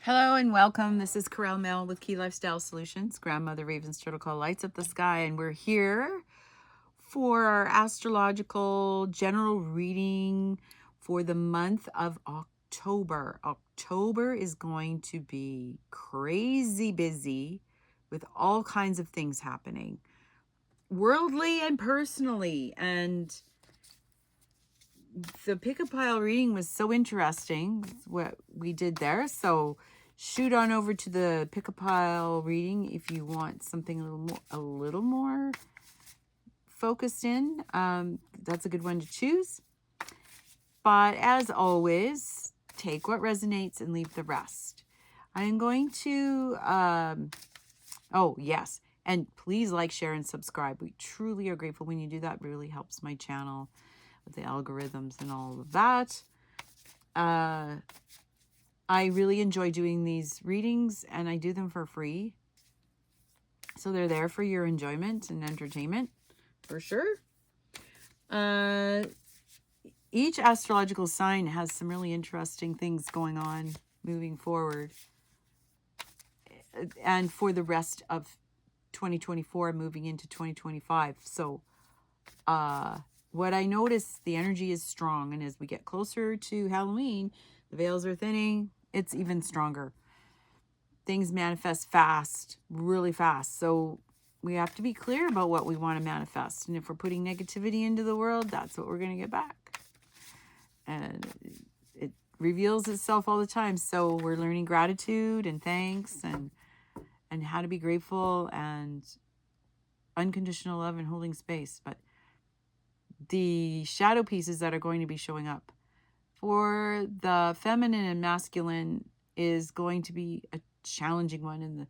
Hello and welcome. This is Corel Mel with Key Lifestyle Solutions. Grandmother Raven's Turtle Call lights up the sky, and we're here for our astrological general reading for the month of October. October is going to be crazy busy with all kinds of things happening, worldly and personally. And the pick a pile reading was so interesting, what we did there. So shoot on over to the pick a pile reading if you want something a little more focused in. That's a good one to choose. But as always, take what resonates and leave the rest. I am going to, oh yes, and please like, share, and subscribe. We truly are grateful when you do that. It really helps my channel with the algorithms and all of that. I really enjoy doing these readings, and I do them for free. So they're there for your enjoyment and entertainment, for sure. Each astrological sign has some really interesting things going on moving forward. And for the rest of 2024, moving into 2025. So, what I notice, the energy is strong. And as we get closer to Halloween, the veils are thinning. It's even stronger. Things manifest fast, really fast. So we have to be clear about what we want to manifest. And if we're putting negativity into the world, that's what we're going to get back. And it reveals itself all the time. So we're learning gratitude and thanks and how to be grateful and unconditional love and holding space. But the shadow pieces that are going to be showing up for the feminine and masculine is going to be a challenging one, and the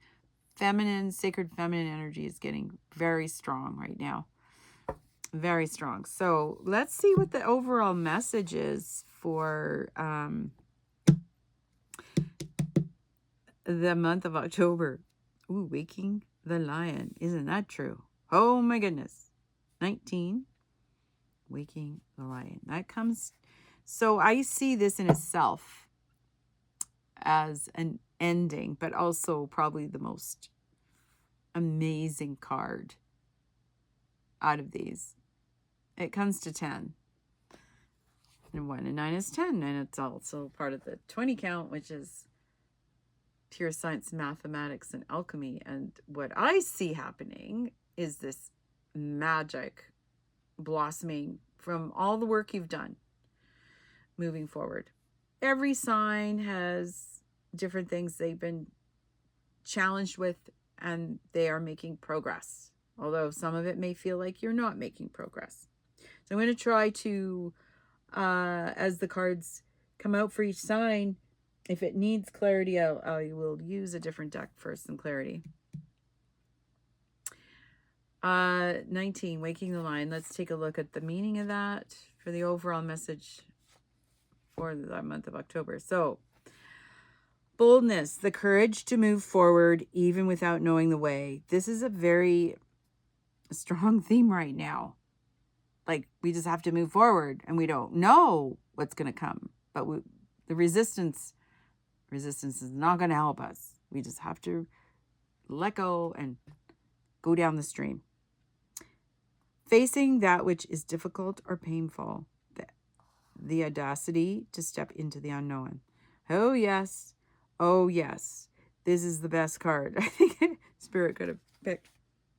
feminine, sacred feminine energy is getting very strong right now. Very strong. So let's see what the overall message is for the month of October. Ooh, waking the lion. Isn't that true? Oh my goodness. 19. Waking the lion. That comes. So I see this in itself as an ending, but also probably the most amazing card out of these. It comes to 10. And 1 and 9 is 10. And it's also part of the 20 count, which is pure science, mathematics, and alchemy. And what I see happening is this magic blossoming from all the work you've done moving forward. Every sign has different things they've been challenged with, and they are making progress. Although some of it may feel like you're not making progress. So I'm going to try to, as the cards come out for each sign, if it needs clarity, I will use a different deck for some clarity. 19, waking the lion. Let's take a look at the meaning of that for the overall message for the month of October. So, boldness, the courage to move forward even without knowing the way. This is a very strong theme right now. Like, we just have to move forward, and we don't know what's going to come. But the resistance is not going to help us. We just have to let go and go down the stream. Facing that which is difficult or painful. The audacity to step into the unknown. Oh, yes. Oh, yes. This is the best card I think Spirit could have picked.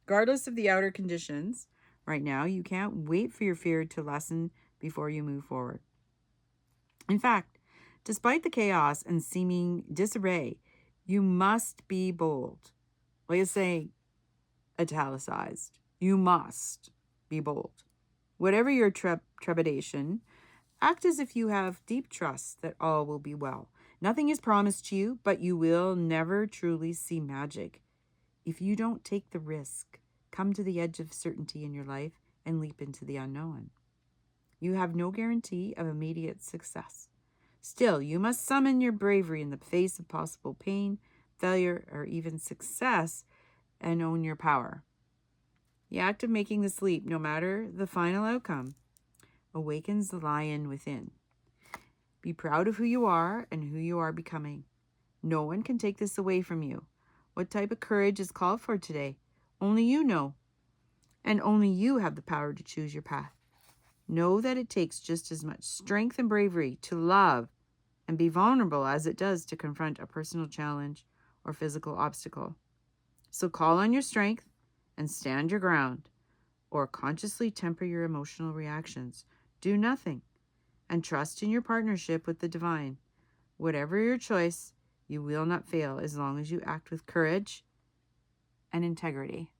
Regardless of the outer conditions, right now, you can't wait for your fear to lessen before you move forward. In fact, despite the chaos and seeming disarray, you must be bold. Like I say, italicized. You must be bold. Whatever your trepidation, act as if you have deep trust that all will be well. Nothing is promised to you, but you will never truly see magic if you don't take the risk, come to the edge of certainty in your life, and leap into the unknown. You have no guarantee of immediate success. Still, you must summon your bravery in the face of possible pain, failure, or even success, and own your power. The act of making this leap, no matter the final outcome, awakens the lion within. Be proud of who you are and who you are becoming. No one can take this away from you. What type of courage is called for today? Only you know. And only you have the power to choose your path. Know that it takes just as much strength and bravery to love and be vulnerable as it does to confront a personal challenge or physical obstacle. So call on your strength and stand your ground, or consciously temper your emotional reactions. Do nothing and trust in your partnership with the divine. Whatever your choice, you will not fail as long as you act with courage and integrity.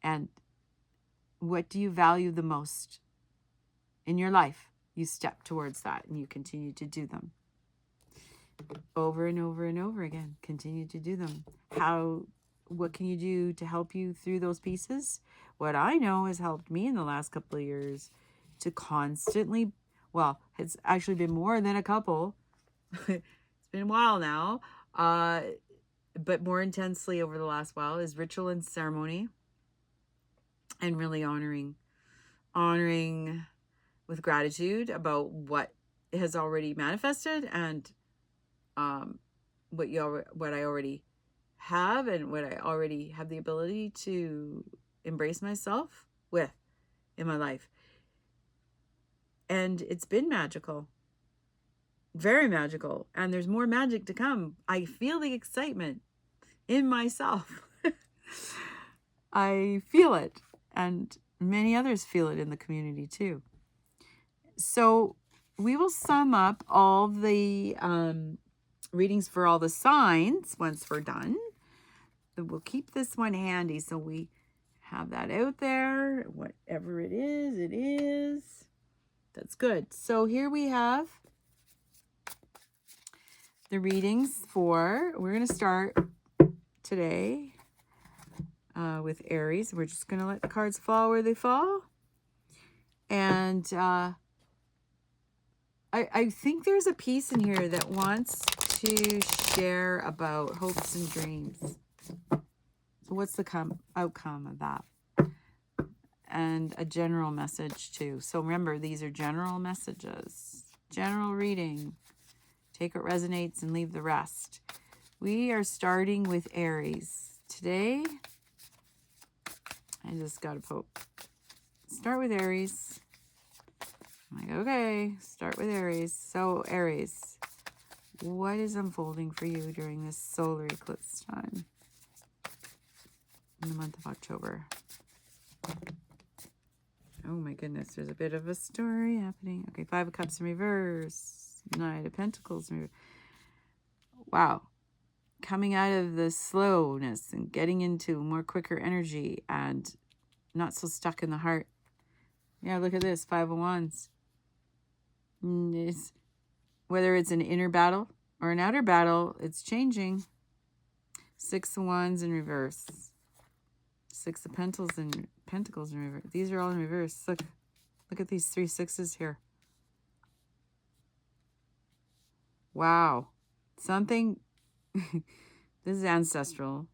And what do you value the most in your life? You step towards that and you continue to do them. Over and over and over again. Continue to do them. What can you do to help you through those pieces? What I know has helped me in the last couple of years to constantly, well, it's actually been more than a couple. It's been a while now. But more intensely over the last while is ritual and ceremony. And really honoring with gratitude about what has already manifested and what I already have and what I already have the ability to embrace myself with in my life. And it's been magical. Very magical. And there's more magic to come. I feel the excitement in myself. I feel it. And many others feel it in the community too. So we will sum up all the readings for all the signs once we're done. We'll keep this one handy so we have that out there. Whatever it is. That's good. So here we have the readings we're going to start today with Aries. We're just going to let the cards fall where they fall. And I think there's a piece in here that wants to share about hopes and dreams. So what's the outcome of that? And a general message too. So remember, these are general messages. General reading. Take what resonates and leave the rest. We are starting with Aries. Today, I just got to start with Aries. I'm like, okay, start with Aries. So Aries, what is unfolding for you during this solar eclipse time in the month of October? Oh my goodness, there's a bit of a story happening. Okay, 5 of Cups in reverse, Knight of Pentacles in reverse. Wow. Coming out of the slowness and getting into more quicker energy and not so stuck in the heart. Yeah, look at this, 5 of Wands. Whether it's an inner battle or an outer battle, it's changing. 6 of Wands in reverse. 6 of Pentacles in reverse. These are all in reverse. Look at these 3 sixes here. Wow. Something. This is ancestral.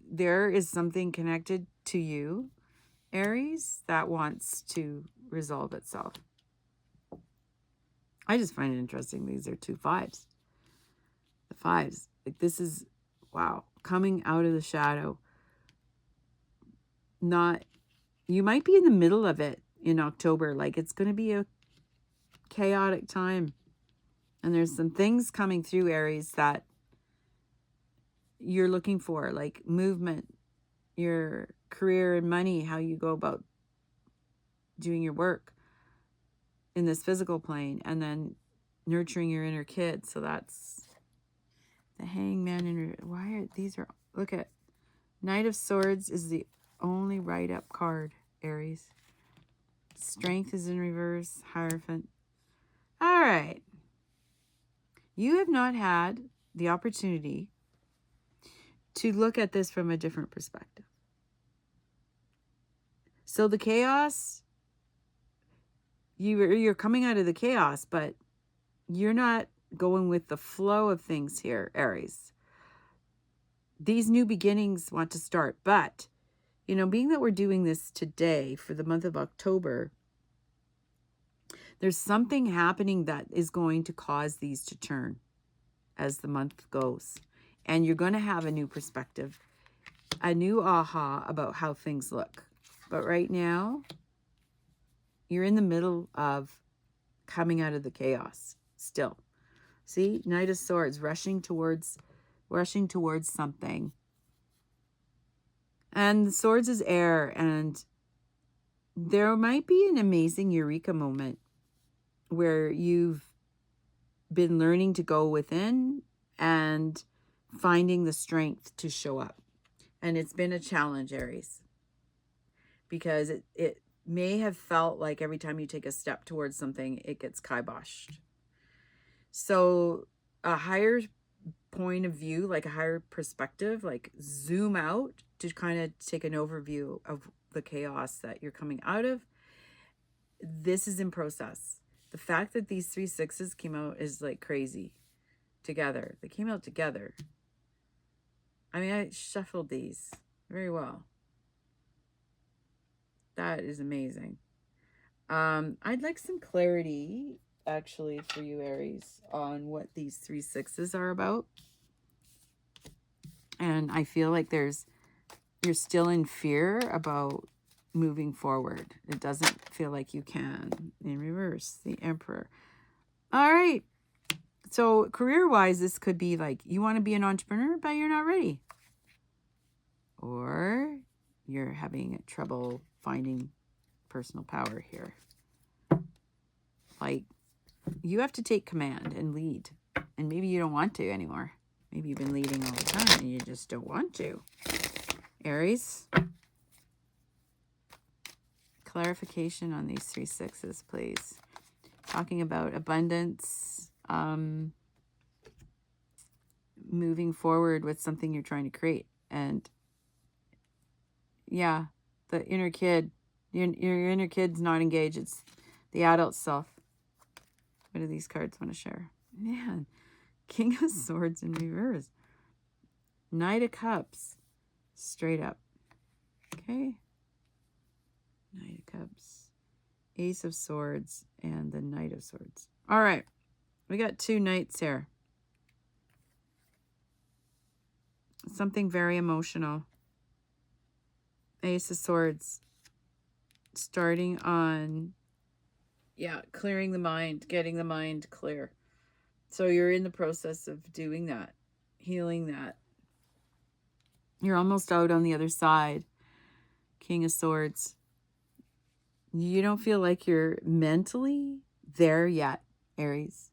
There is something connected to you, Aries, that wants to resolve itself. I just find it interesting. These are 2 5s. The 5s. Like this is, wow. Coming out of the shadow. You might be in the middle of it in October. Like it's going to be a chaotic time. And there's some things coming through, Aries, that you're looking for, like movement, your career and money, how you go about doing your work in this physical plane, and then nurturing your inner kid. So that's the Hangman. Look at Knight of Swords is the only right up card, Aries. Strength is in reverse, Hierophant. All right. You have not had the opportunity to look at this from a different perspective. So the chaos, you're coming out of the chaos, but you're not going with the flow of things here, Aries. These new beginnings want to start, but, being that we're doing this today for the month of October, There's something happening that is going to cause these to turn as the month goes. And you're going to have a new perspective, a new aha about how things look. But right now, you're in the middle of coming out of the chaos still. See, Knight of Swords rushing towards something. And the Swords is air, and there might be an amazing eureka moment where you've been learning to go within and finding the strength to show up. And it's been a challenge, Aries, because it may have felt like every time you take a step towards something, it gets kiboshed. So a higher point of view, like a higher perspective, like zoom out to kind of take an overview of the chaos that you're coming out of. This is in process. The fact that these 3 6s came out is like crazy together. They came out together. I mean, I shuffled these very well. That is amazing. I'd like some clarity, actually, for you, Aries, on what these 3 6s are about. And I feel like you're still in fear about moving forward. It doesn't feel like you can. In reverse, the Emperor. All right. So career-wise, this could be like you want to be an entrepreneur, but you're not ready. Or you're having trouble finding personal power here. Like, you have to take command and lead. And maybe you don't want to anymore. Maybe you've been leading all the time and you just don't want to. Aries. Clarification on these 3 6s, please. Talking about abundance. Moving forward with something you're trying to create. And yeah, the inner kid. Your inner kid's not engaged. It's the adult self. What do these cards want to share? Man, King of Swords in reverse. Knight of Cups. Straight up. Okay. Knight of Cups. Ace of Swords and the Knight of Swords. All right. We got 2 knights here. Something very emotional. Ace of Swords. Starting on, clearing the mind, getting the mind clear. So you're in the process of doing that, healing that. You're almost out on the other side. King of Swords. You don't feel like you're mentally there yet, Aries.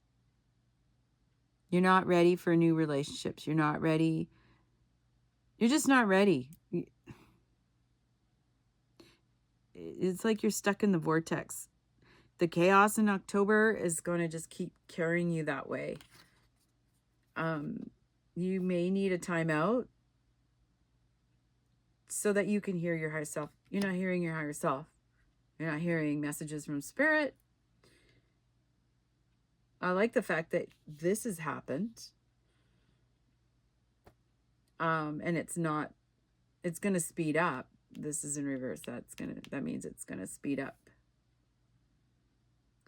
You're not ready for new relationships. You're not ready. You're just not ready. It's like you're stuck in the vortex. The chaos in October is going to just keep carrying you that way. You may need a timeout so that you can hear your higher self. You're not hearing your higher self. You're not hearing messages from spirit. I like the fact that this has happened. And it's going to speed up. This is in reverse. That means it's going to speed up.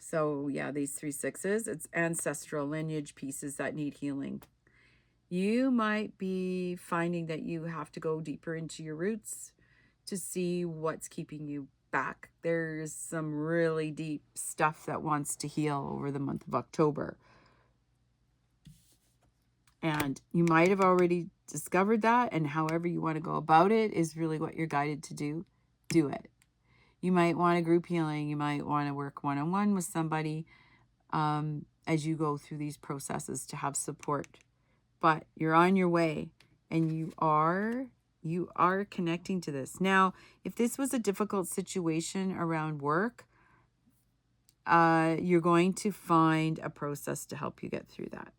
So yeah, these 3 6s, it's ancestral lineage pieces that need healing. You might be finding that you have to go deeper into your roots to see what's keeping you back. There's some really deep stuff that wants to heal over the month of October. And you might have already discovered that, and however you want to go about it is really what you're guided to do. Do it. You might want a group healing. You might want to work one-on-one with somebody as you go through these processes to have support. But you're on your way, and you are connecting to this. Now, if this was a difficult situation around work, you're going to find a process to help you get through that,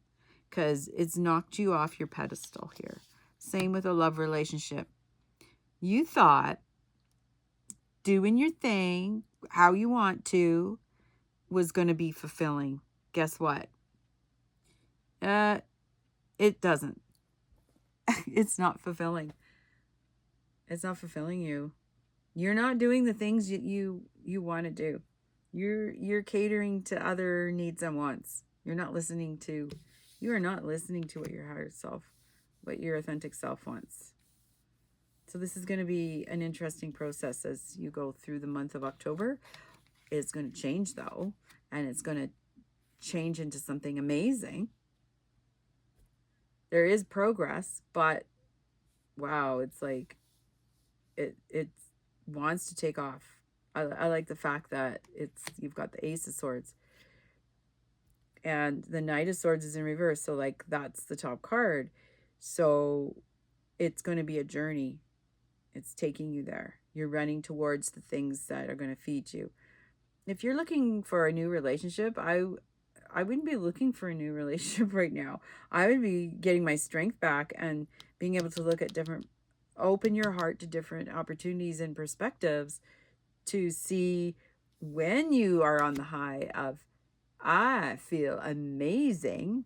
because it's knocked you off your pedestal here. Same with a love relationship. You thought doing your thing how you want to was going to be fulfilling. Guess what? It doesn't. It's not fulfilling. It's not fulfilling you. You're not doing the things you want to do. You're catering to other needs and wants. You are not listening to what your higher self, what your authentic self wants. So this is going to be an interesting process as you go through the month of October. It's going to change though, and it's going to change into something amazing. There is progress, but wow, it's like it wants to take off. I like the fact that you've got the Ace of Swords and the Knight of Swords is in reverse, so like that's the top card. So it's going to be a journey. It's taking you there. You're running towards the things that are going to feed you. If you're looking for a new relationship, I wouldn't be looking for a new relationship right now. I would be getting my strength back and being able to look at open your heart to different opportunities and perspectives to see when you are on the high of, I feel amazing,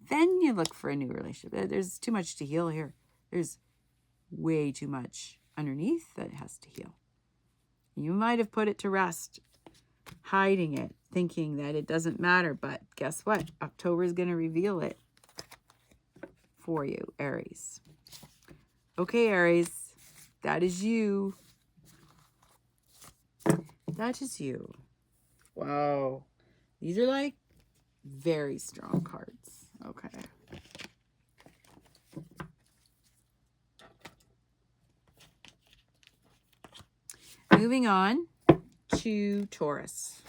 then you look for a new relationship. There's too much to heal here. There's way too much underneath that has to heal. You might have put it to rest, hiding it, thinking that it doesn't matter. But guess what? October is going to reveal it for you, Aries. Okay, Aries, that is you. That is you. Wow. These are like very strong cards. Okay. Moving on to Taurus.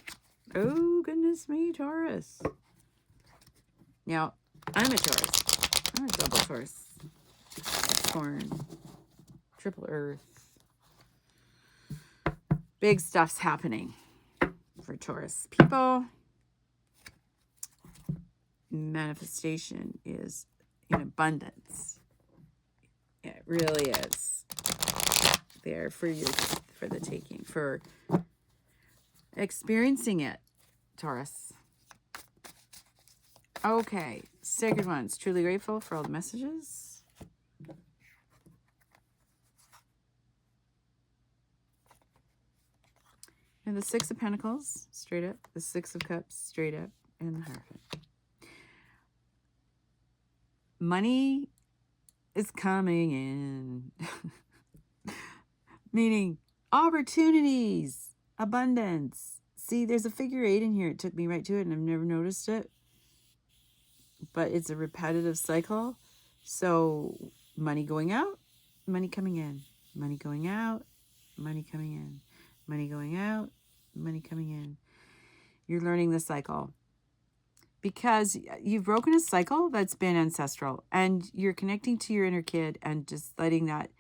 Oh, goodness me, Taurus. Now, I'm a Taurus. I'm a double Taurus. Capricorn. Triple Earth. Big stuff's happening for Taurus people. Manifestation is in abundance. Yeah, it really is there for the taking, for experiencing it, Taurus. Okay, sacred ones, truly grateful for all the messages. And the Six of Pentacles, straight up. The Six of Cups, straight up. And the Hierophant. Money is coming in. Meaning opportunities, abundance. See, there's a figure 8 in here. It took me right to it and I've never noticed it. But it's a repetitive cycle. So money going out, money coming in. Money going out, money coming in. Money going out, money coming in. You're learning the cycle. Because you've broken a cycle that's been ancestral. And you're connecting to your inner kid and just letting that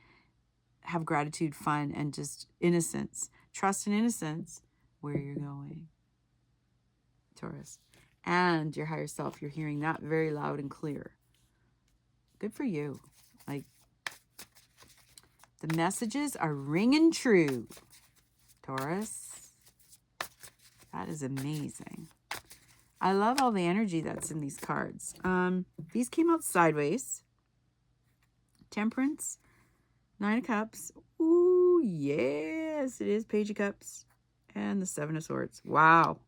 have gratitude, fun, and just innocence. Trust and innocence where you're going, Taurus. And your higher self, you're hearing that very loud and clear. Good for you. Like, the messages are ringing true, Taurus. That is amazing. I love all the energy that's in these cards. These came out sideways. Temperance, Nine of Cups. Ooh, yes, it is Page of Cups. And the Seven of Swords. Wow.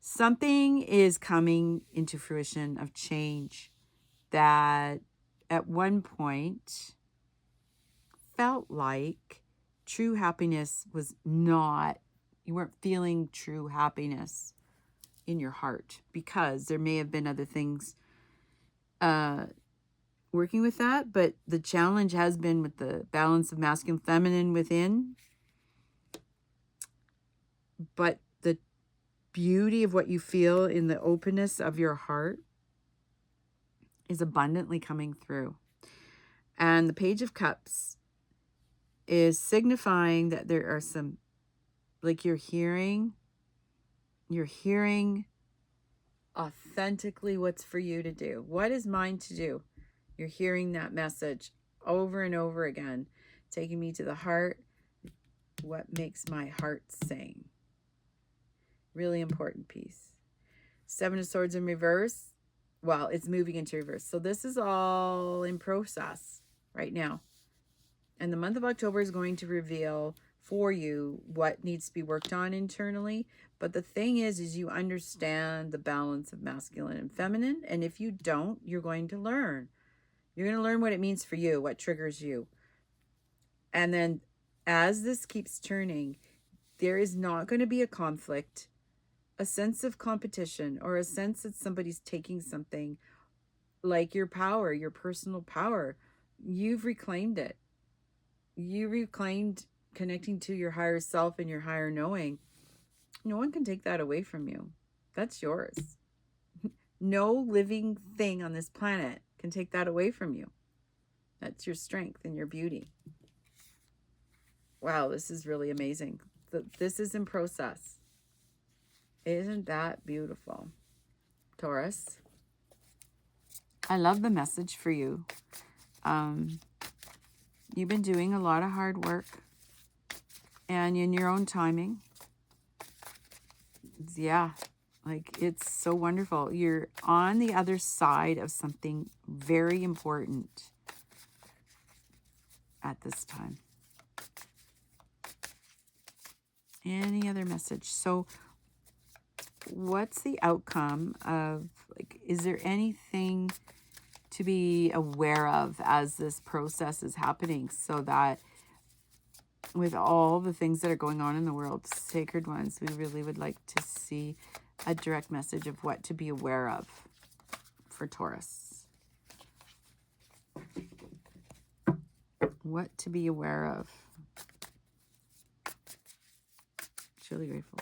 Something is coming into fruition of change that at one point felt like true happiness was not, you weren't feeling true happiness in your heart because there may have been other things working with that, but the challenge has been with the balance of masculine and feminine within. But the beauty of what you feel in the openness of your heart is abundantly coming through. And the Page of Cups is signifying that there are some, like you're hearing authentically what's for you to do. What is mine to do? You're hearing that message over and over again, taking me to the heart. What makes my heart sing? Really important piece. Seven of Swords in reverse. Well, it's moving into reverse. So this is all in process right now. And the month of October is going to reveal for you what needs to be worked on internally. But the thing is you understand the balance of masculine and feminine. And if you don't, you're going to learn. You're going to learn what it means for you, what triggers you. And then as this keeps turning, there is not going to be a conflict, a sense of competition, or a sense that somebody's taking something like your power, your personal power. You've reclaimed it. You reclaimed connecting to your higher self and your higher knowing. No one can take that away from you. That's yours. No living thing on this planet can take that away from you. That's your strength and your beauty. Wow, this is really amazing. This is in process. Isn't that beautiful? Taurus, I love the message for you. You've been doing a lot of hard work and in your own timing. Yeah, like it's so wonderful. You're on the other side of something very important at this time. Any other message? So what's the outcome of, like, is there anything to be aware of as this process is happening, so that with all the things that are going on in the world, sacred ones, we really would like to see a direct message of what to be aware of for Taurus. What to be aware of. Truly grateful.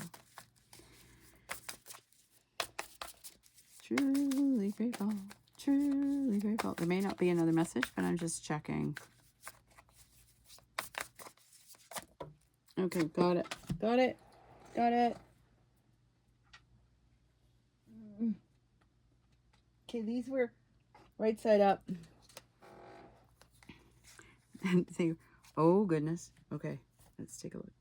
Truly grateful. Truly grateful. There may not be another message, but I'm just checking. Okay, got it. Got it. Got it. Okay, these were right side up. And say, oh goodness. Okay, let's take a look.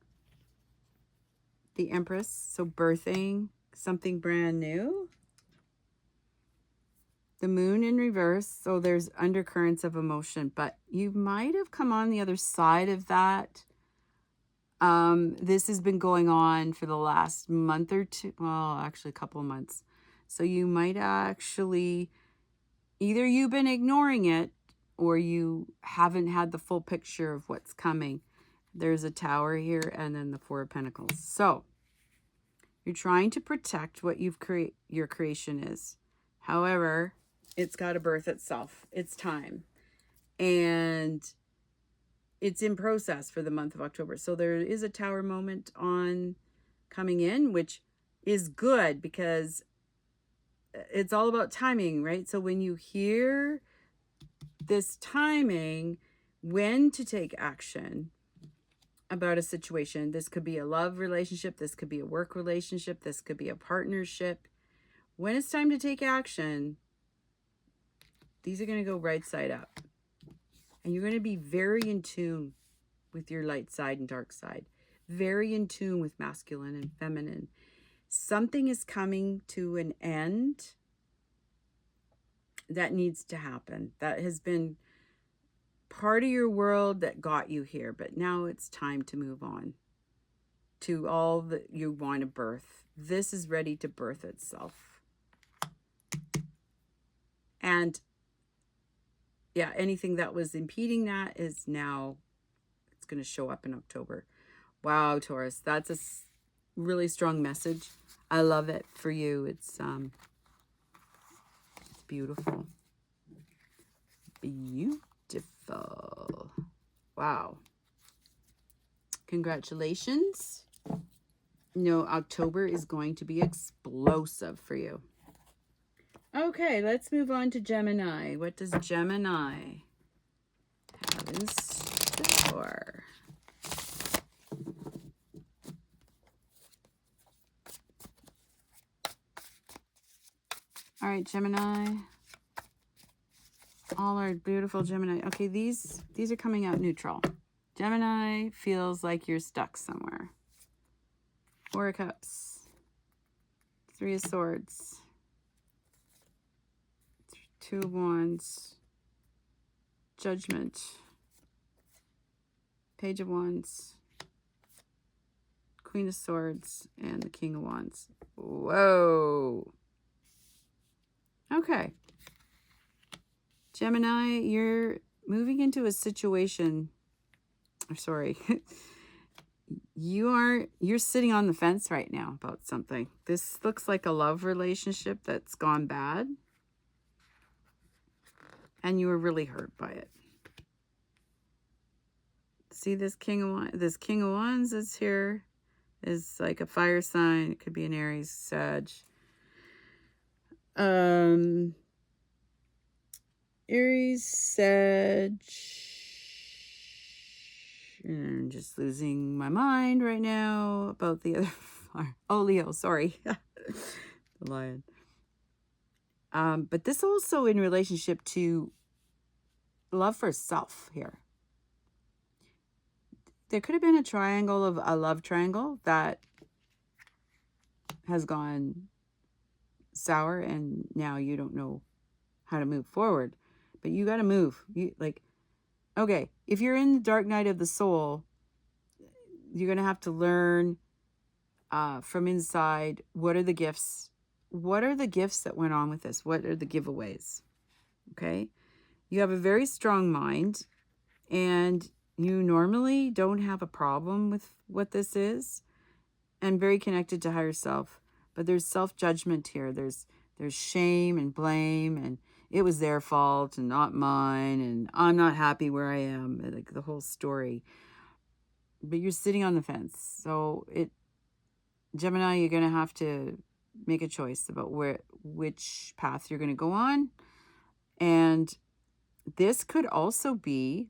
The Empress, so birthing something brand new. The Moon in reverse, so there's undercurrents of emotion, but you might have come on the other side of that. This has been going on for the last month or two, well, actually a couple of months. So you might actually, either you've been ignoring it or you haven't had the full picture of what's coming. There's a Tower here and then the Four of Pentacles. So you're trying to protect what your creation is. However, it's got to birth itself. It's time. And it's in process for the month of October. So there is a Tower moment on coming in, which is good because it's all about timing, right? So when you hear this timing, when to take action about a situation, this could be a love relationship, this could be a work relationship, this could be a partnership. When it's time to take action, these are going to go right side up. And you're going to be very in tune with your light side and dark side. Very in tune with masculine and feminine. Something is coming to an end that needs to happen. That has been part of your world that got you here. But now it's time to move on to all that you want to birth. This is ready to birth itself. And yeah, anything that was impeding that is now, it's going to show up in October. Wow, Taurus, that's a really strong message. I love it for you. It's beautiful. Beautiful. Wow. Congratulations. No, October is going to be explosive for you. Okay, let's move on to Gemini. What does Gemini have in store? All right, Gemini. All our beautiful Gemini. Okay, these are coming out neutral. Gemini feels like you're stuck somewhere. Four of Cups. Three of Swords. Two of Wands. Judgment. Page of Wands. Queen of Swords and the King of Wands. Whoa. Okay. Gemini, you're moving into a situation, or sorry, you're sitting on the fence right now about something. This looks like a love relationship that's gone bad, and you were really hurt by it. See this King of Wands? This King of Wands is here is like a fire sign. It could be an Aries, Sag. Aries, Sag. And I'm just losing my mind right now about the other fire. Oh, Leo, sorry. The lion. But this also in relationship to love for self here. There could have been a love triangle that has gone sour, and now you don't know how to move forward. But you got to move. Okay, if you're in the dark night of the soul, you're going to have to learn from inside, what are the gifts? What are the gifts that went on with this? What are the giveaways? Okay, you have a very strong mind, and you normally don't have a problem with what this is, and very connected to higher self. But there's self-judgment here. There's shame and blame, and it was their fault and not mine, and I'm not happy where I am, like the whole story. But you're sitting on the fence. So Gemini, you're going to have to make a choice about which path you're going to go on. And this could also be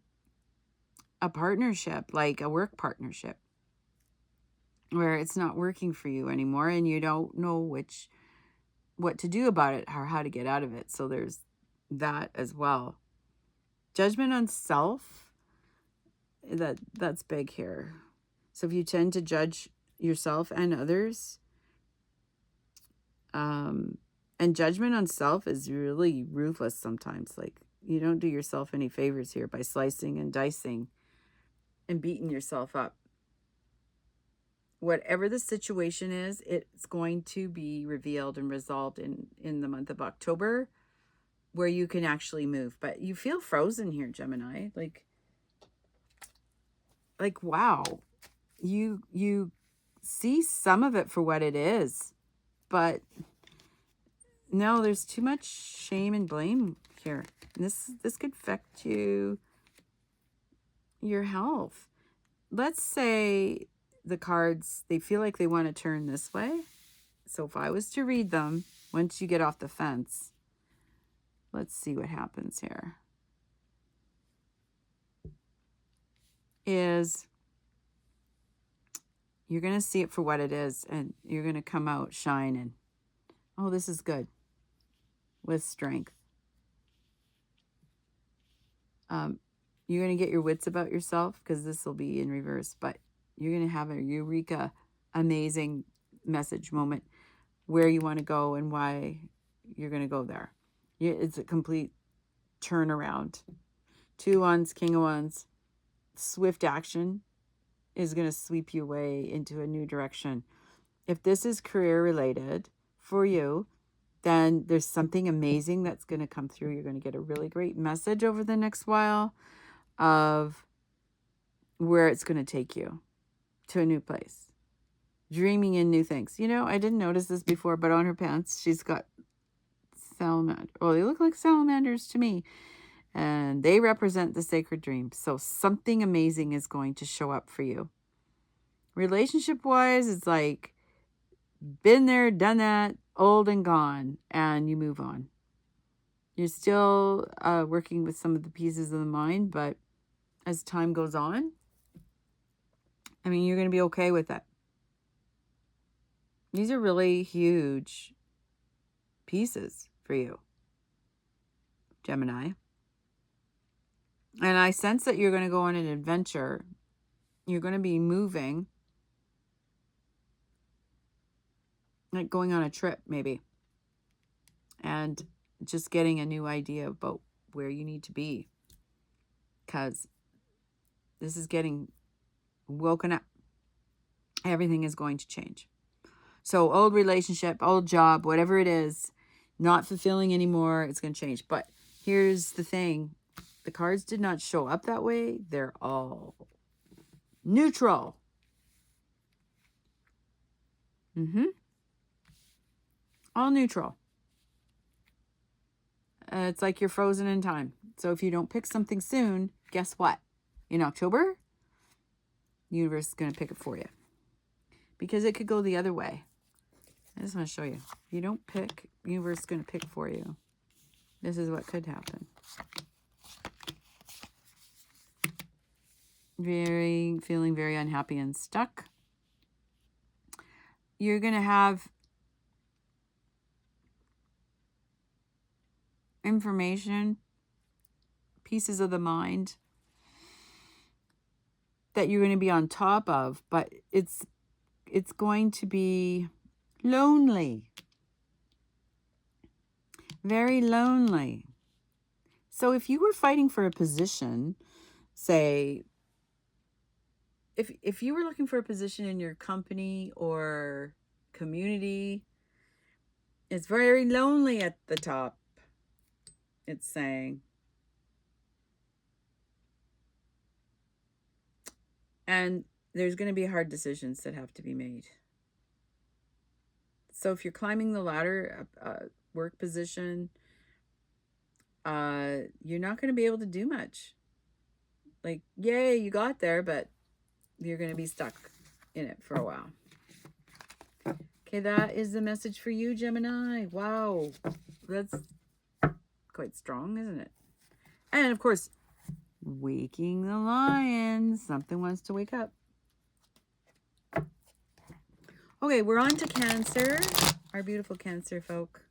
a partnership, like a work partnership, where it's not working for you anymore and you don't know what to do about it or how to get out of it. So there's that as well. Judgment on self, that's big here. So if you tend to judge yourself and others, and judgment on self is really ruthless sometimes. Like, you don't do yourself any favors here by slicing and dicing and beating yourself up. Whatever the situation is, it's going to be revealed and resolved in the month of October, where you can actually move. But you feel frozen here, Gemini. Like wow. You see some of it for what it is, but no, there's too much shame and blame here. And this could affect your health. Let's say the cards, they feel like they want to turn this way. So if I was to read them, once you get off the fence, let's see what happens here. Is you're going to see it for what it is, and you're going to come out shining. Oh, this is good. With strength. You're going to get your wits about yourself, because this will be in reverse, but you're going to have a eureka, amazing message moment where you want to go and why you're going to go there. It's a complete turnaround. 2 wands, King of Wands. Swift action is going to sweep you away into a new direction. If this is career related for you, then there's something amazing that's going to come through. You're going to get a really great message over the next while of where it's going to take you to a new place. Dreaming in new things. You know, I didn't notice this before, but on her pants, she's got salamander. Well, they look like salamanders to me. And they represent the sacred dream. So something amazing is going to show up for you. Relationship-wise, it's like, been there, done that, old and gone, and you move on. You're still working with some of the pieces of the mind, but as time goes on, I mean, you're going to be okay with it. These are really huge pieces for you, Gemini. And I sense that you're going to go on an adventure. You're going to be moving. Like going on a trip, maybe. And just getting a new idea about where you need to be. Because this is getting woken up. Everything is going to change. So old relationship, old job, whatever it is, not fulfilling anymore, it's going to change. But here's the thing. The cards did not show up that way. They're all neutral. All neutral. It's like you're frozen in time. So if you don't pick something soon, guess what? In October, the universe is going to pick it for you. Because it could go the other way. I just want to show you. If you don't pick, the universe is going to pick for you. This is what could happen. Feeling very unhappy and stuck. You're going to have information, pieces of the mind that you're going to be on top of, but it's going to be lonely. Very lonely. So if you were fighting for a position, say, if you were looking for a position in your company or community, it's very lonely at the top, it's saying. And there's going to be hard decisions that have to be made. So if you're climbing the ladder, work position, you're not going to be able to do much. Like, yay, you got there, but you're going to be stuck in it for a while. Okay, that is the message for you, Gemini. Wow, that's quite strong, isn't it? And of course, waking the lion. Something wants to wake up. Okay, we're on to Cancer, our beautiful Cancer folk.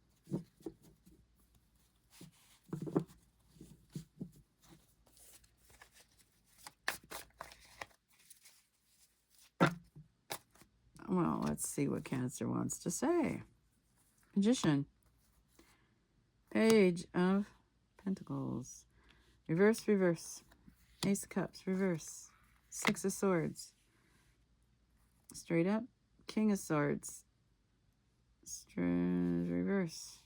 Well, let's see what Cancer wants to say. Magician. Page of Pentacles. Reverse, reverse. Ace of Cups, reverse. Six of Swords. Straight up. King of Swords. Reverse.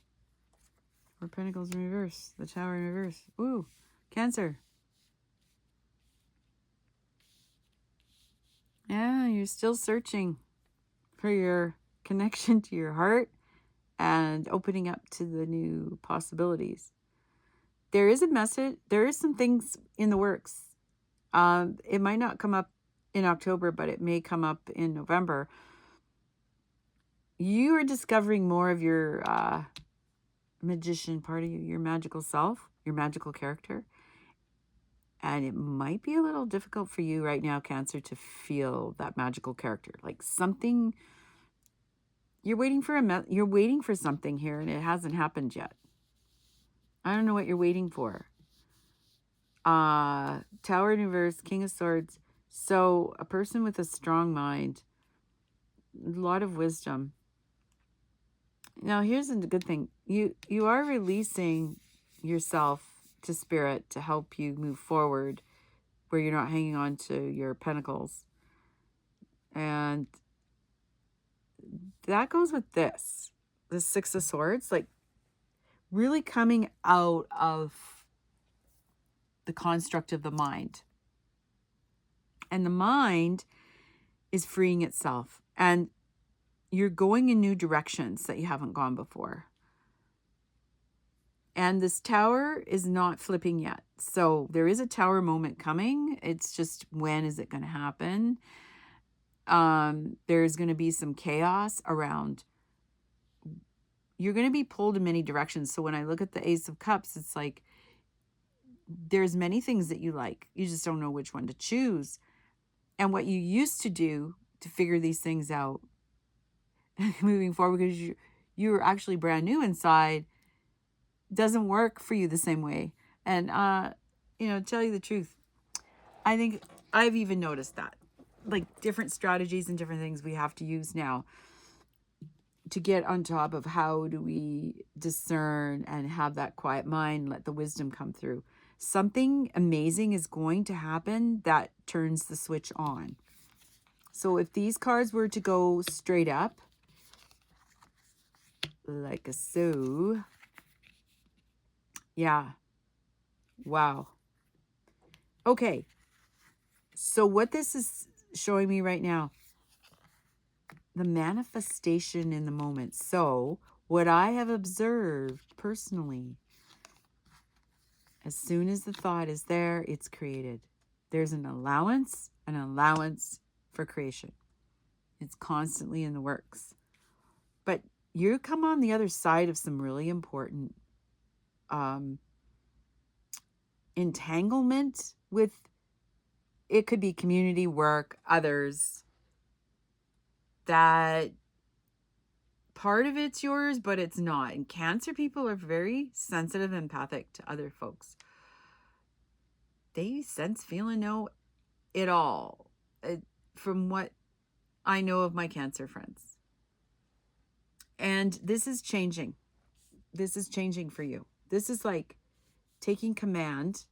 Four Pentacles in reverse. The Tower in reverse. Ooh, Cancer. Yeah, you're still searching for your connection to your heart and opening up to the new possibilities. There is a message. There is some things in the works. It might not come up in October, but it may come up in November. You are discovering more of your magician part of you, your magical self, your magical character. And it might be a little difficult for you right now, Cancer, to feel that magical character. Like something, you're waiting for something here and it hasn't happened yet. I don't know what you're waiting for. Tower in reverse, King of Swords. So a person with a strong mind, a lot of wisdom. Now, here's the good thing. You are releasing yourself to spirit to help you move forward where you're not hanging on to your pentacles. And that goes with this. The Six of Swords, like really coming out of the construct of the mind. And the mind is freeing itself. And you're going in new directions that you haven't gone before. And this tower is not flipping yet. So there is a tower moment coming. It's just, when is it going to happen? There's going to be some chaos around. You're going to be pulled in many directions. So when I look at the Ace of Cups, it's like there's many things that you like. You just don't know which one to choose. And what you used to do to figure these things out moving forward, because you're actually brand new inside, doesn't work for you the same way. And, tell you the truth, I think I've even noticed that. Like different strategies and different things we have to use now to get on top of how do we discern and have that quiet mind, let the wisdom come through. Something amazing is going to happen that turns the switch on. So if these cards were to go straight up, like a so, yeah, wow. Okay, so what this is showing me right now, the manifestation in the moment. So what I have observed personally, as soon as the thought is there, it's created. There's an allowance for creation. It's constantly in the works. But you come on the other side of some really important entanglement with, it could be community, work, others, that part of it's yours, but it's not. And Cancer people are very sensitive, empathic to other folks. They sense, feel, and know it all. From what I know of my Cancer friends. And this is changing. This is changing for you. This is like taking command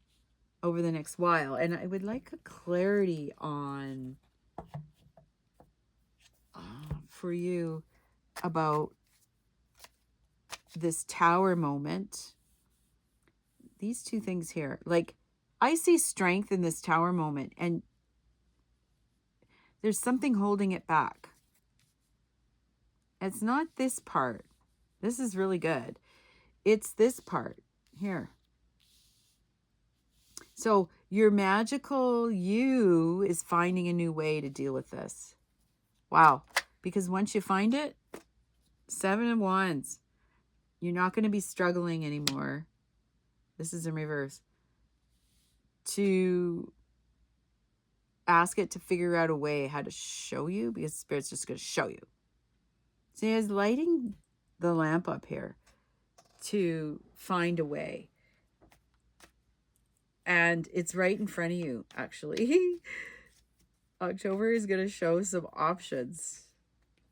over the next while. And I would like a clarity on for you about this Tower moment. These two things here. Like, I see strength in this Tower moment, and there's something holding it back. It's not this part. This is really good. It's this part here. So your magical you is finding a new way to deal with this. Wow. Because once you find it, 7 of Wands, you're not going to be struggling anymore. This is in reverse. To ask it to figure out a way how to show you, because Spirit's just going to show you. So it's lighting the lamp up here to find a way. And it's right in front of you, actually. October is going to show some options.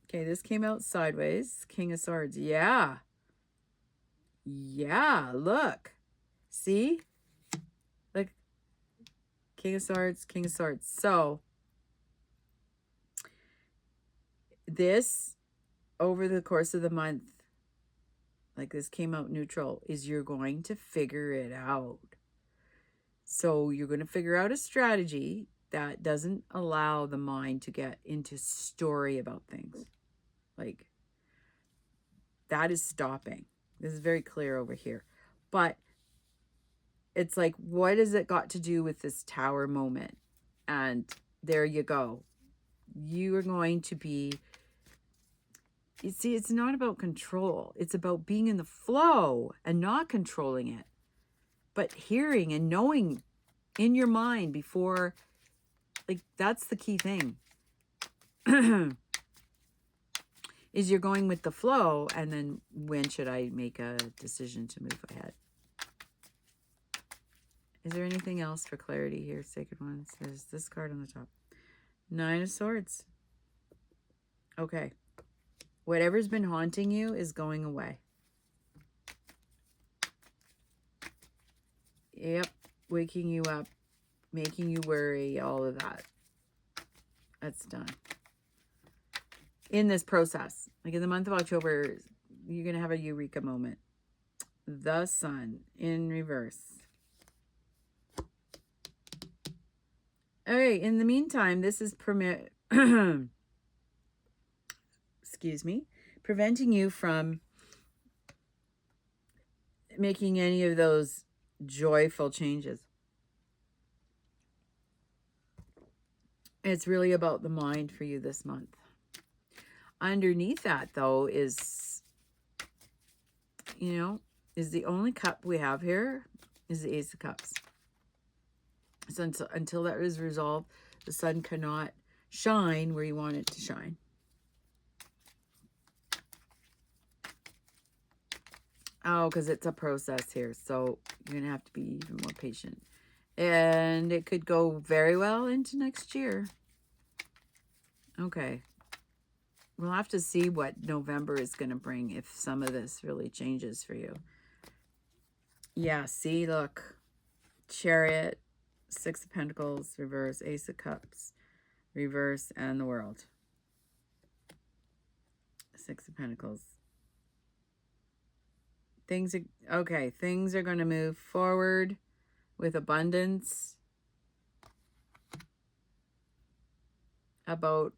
Okay, this came out sideways. King of Swords. Yeah. Yeah, look. See? Look. King of Swords, King of Swords. So, this, over the course of the month, like this came out neutral, is you're going to figure it out. So you're going to figure out a strategy that doesn't allow the mind to get into story about things. Like, that is stopping. This is very clear over here. But it's like, what has it got to do with this Tower moment? And there you go. You are going to be, you see, it's not about control. It's about being in the flow and not controlling it, but hearing and knowing in your mind before, like, that's the key thing. Is you're going with the flow, and then when should I make a decision to move ahead? Is there anything else for clarity here, Sacred Ones? There's this card on the top. 9 of Swords. Okay. Whatever's been haunting you is going away. Yep. Waking you up, making you worry, all of that. That's done. In this process, like in the month of October, you're going to have a eureka moment. The Sun in reverse. All right. In the meantime, this is excuse me, preventing you from making any of those joyful changes. It's really about the mind for you this month. Underneath that, though, is, you know, is the only cup we have here is the Ace of Cups. So until that is resolved, the sun cannot shine where you want it to shine. Oh, because it's a process here. So you're going to have to be even more patient. And it could go very well into next year. Okay. We'll have to see what November is going to bring if some of this really changes for you. Yeah, see, look. Chariot, 6 of Pentacles, reverse, Ace of Cups, reverse, and the World. Six of Pentacles. Things are, okay, things are going to move forward with abundance. About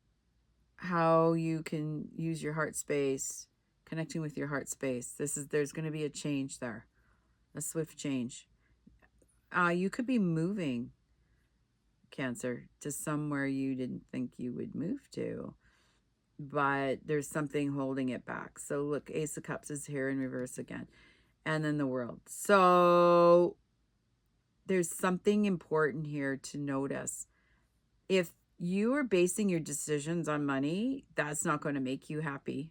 how you can use your heart space, connecting with your heart space. There's going to be a change there, a swift change. You could be moving, Cancer, to somewhere you didn't think you would move to, but there's something holding it back. So look, Ace of Cups is here in reverse again, and then the World. So there's something important here to notice. If you are basing your decisions on money, that's not going to make you happy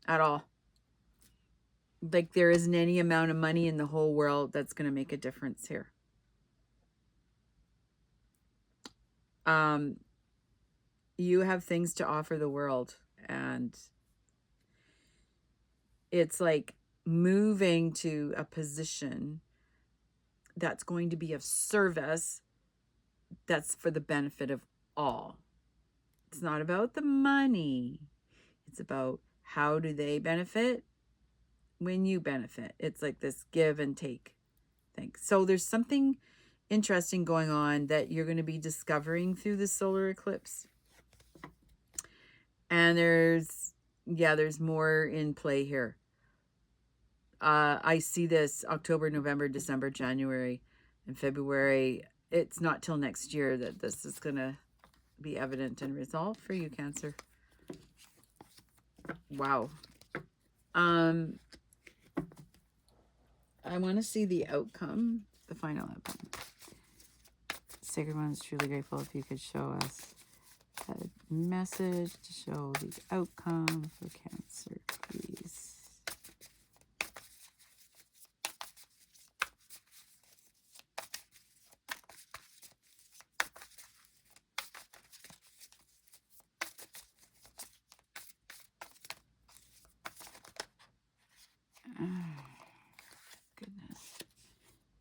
at all. Like, there isn't any amount of money in the whole world that's going to make a difference here. You have things to offer the world, and it's like moving to a position that's going to be of service, that's for the benefit of all. It's not about the money. It's about how do they benefit when you benefit. It's like this give and take thing. So there's something interesting going on that you're going to be discovering through the solar eclipse. And there's more in play here. I see this October, November, December, January, and February. It's not till next year that this is going to be evident and resolved for you, Cancer. Wow. I want to see the outcome, the final outcome. Sacred One is truly grateful if you could show us a message to show the outcome for Cancer, please. Goodness.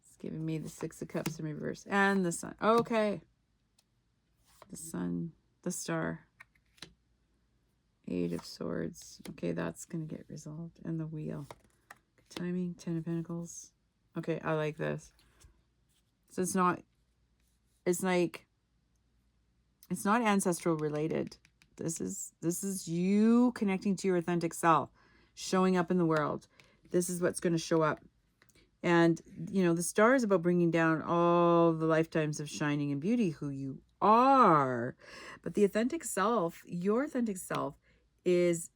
It's giving me the Six of Cups in reverse and the Sun. Okay. The Sun, the Star, Eight of Swords. Okay, that's going to get resolved. And the Wheel. Good timing, Ten of Pentacles. Okay, I like this. So it's not ancestral related. This is you connecting to your authentic self, showing up in the world. This is what's going to show up. And, you know, the Star is about bringing down all the lifetimes of shining and beauty, who you are. But the authentic self, your authentic self, that's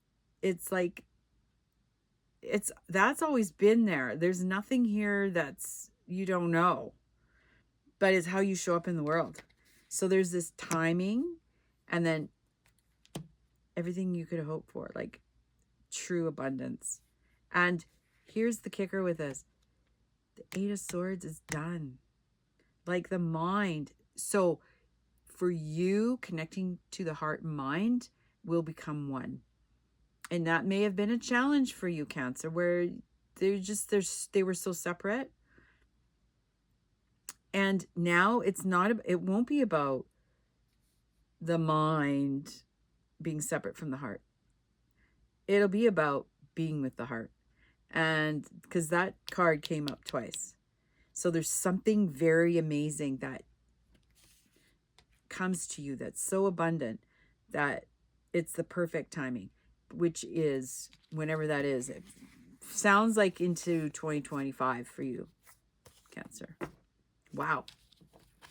always been there. There's nothing here that's you don't know, but it's how you show up in the world. So there's this timing, and then everything you could hope for, like true abundance. And here's the kicker with this. The Eight of Swords is done. Like the mind. So for you, connecting to the heart and mind will become one. And that may have been a challenge for you, Cancer, where they were so separate. And now it won't be about the mind being separate from the heart. It'll be about being with the heart. And because that card came up twice. So there's something very amazing that comes to you that's so abundant that it's the perfect timing, which is whenever that is. It sounds like into 2025 for you, Cancer. Wow.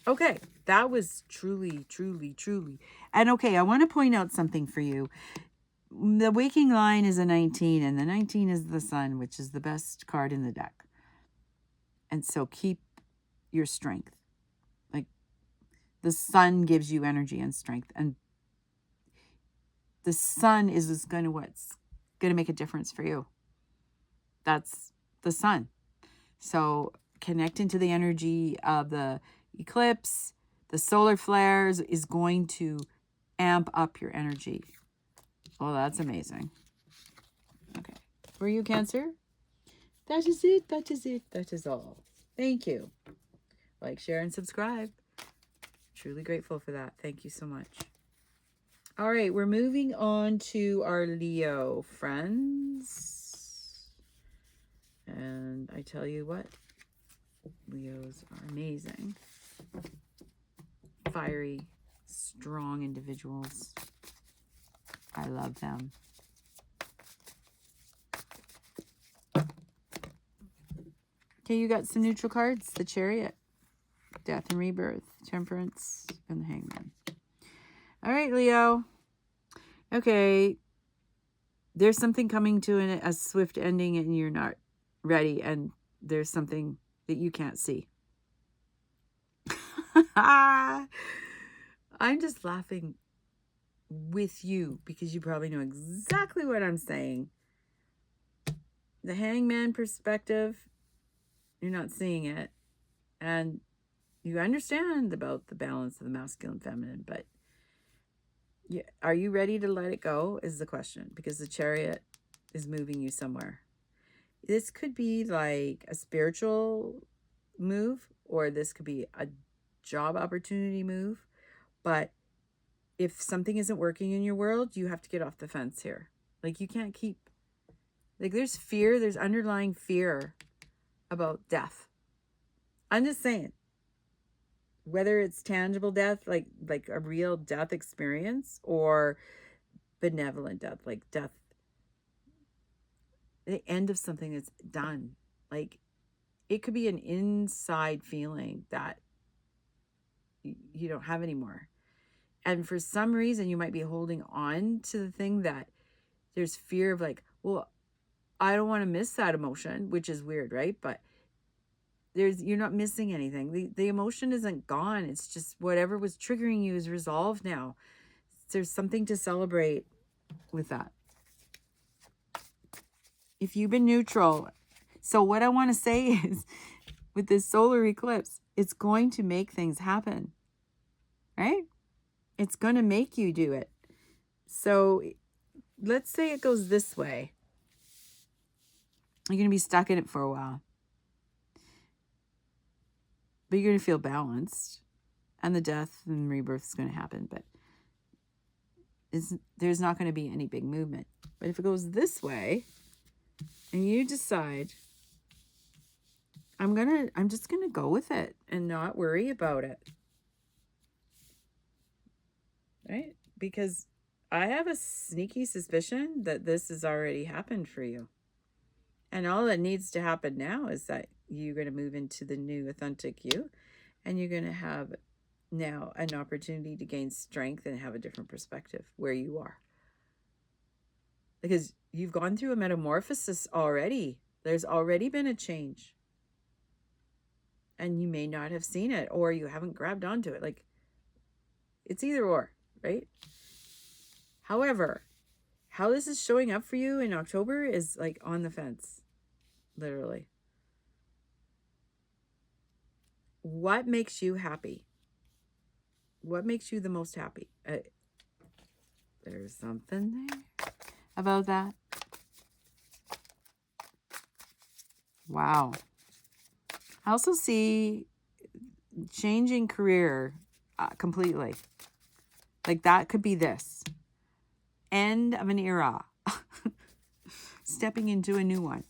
Okay, that was truly, truly, truly. And okay, I want to point out something for you. The waking line is a 19, and the 19 is the Sun, which is the best card in the deck. And so keep your strength. Like, the Sun gives you energy and strength, and the Sun is what's going to make a difference for you. That's the Sun. So connecting to the energy of the eclipse, the solar flares is going to amp up your energy. Oh, that's amazing. Okay. For you, Cancer, that is it. That is it. That is all. Thank you. Like, share, and subscribe. truly grateful for that. Thank you so much. All right, we're moving on to our Leo friends. And I tell you what, Leos are amazing. Fiery, strong individuals. I love them. Okay, you got some neutral cards. The Chariot, Death and Rebirth, Temperance, and the Hangman. All right, Leo. Okay, there's something coming to a swift ending and you're not ready, and there's something that you can't see. I'm just laughing with you because you probably know exactly what I'm saying. The Hangman perspective, you're not seeing it, and you understand about the balance of the masculine and feminine, but are you ready to let it go is the question, because the Chariot is moving you somewhere. This could be like a spiritual move, or this could be a job opportunity move. But if something isn't working in your world, you have to get off the fence here. Like, you can't keep, like, there's fear, there's underlying fear about death. I'm just saying, whether it's tangible death, like a real death experience, or benevolent death, like death, the end of something that's done. Like, it could be an inside feeling that you don't have anymore. And for some reason, you might be holding on to the thing that there's fear of, like, well, I don't want to miss that emotion, which is weird, right? But you're not missing anything. The emotion isn't gone. It's just whatever was triggering you is resolved now. There's something to celebrate with that. If you've been neutral, so what I want to say is, with this solar eclipse, it's going to make things happen, right? It's going to make you do it. So let's say it goes this way. You're going to be stuck in it for a while, but you're going to feel balanced, and the death and rebirth is going to happen, but there's not going to be any big movement. But if it goes this way and you decide, I'm just going to go with it and not worry about it. Right? Because I have a sneaky suspicion that this has already happened for you. And all that needs to happen now is that you're going to move into the new authentic you, and you're going to have now an opportunity to gain strength and have a different perspective where you are. Because you've gone through a metamorphosis already. There's already been a change. And you may not have seen it, or you haven't grabbed onto it. Like, it's either or, right? However, how this is showing up for you in October is like on the fence, literally. What makes you happy? What makes you the most happy? There's something there about that. Wow. I also see changing career completely. Like, that could be this. End of an era. Stepping into a new one.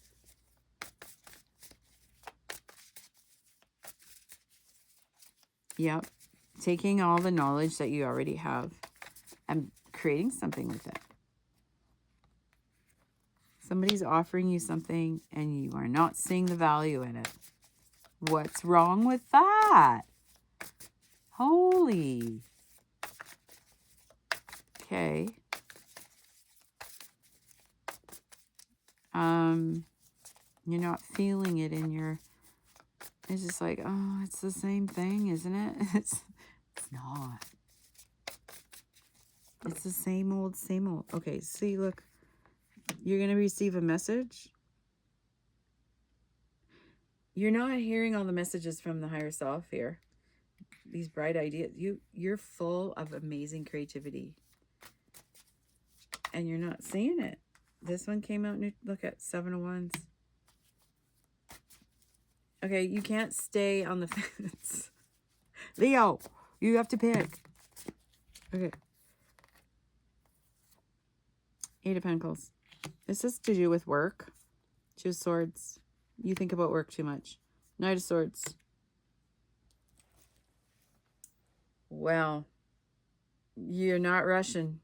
Yep. Taking all the knowledge that you already have and creating something with it. Somebody's offering you something and you are not seeing the value in it. What's wrong with that? Holy. Okay. You're not feeling it in your, it's just like, oh, it's the same thing, isn't it? It's not. It's the same old, same old. Okay, see, look, you're going to receive a message. You're not hearing all the messages from the higher self here. These bright ideas. You're full of amazing creativity. And you're not seeing it. This one came out new. Look at 7 of Wands. Okay, you can't stay on the fence. Leo, You have to pick. Okay. 8 of Pentacles. This has to do with work. 2 of Swords. You think about work too much. Knight of Swords. Well, you're not rushing.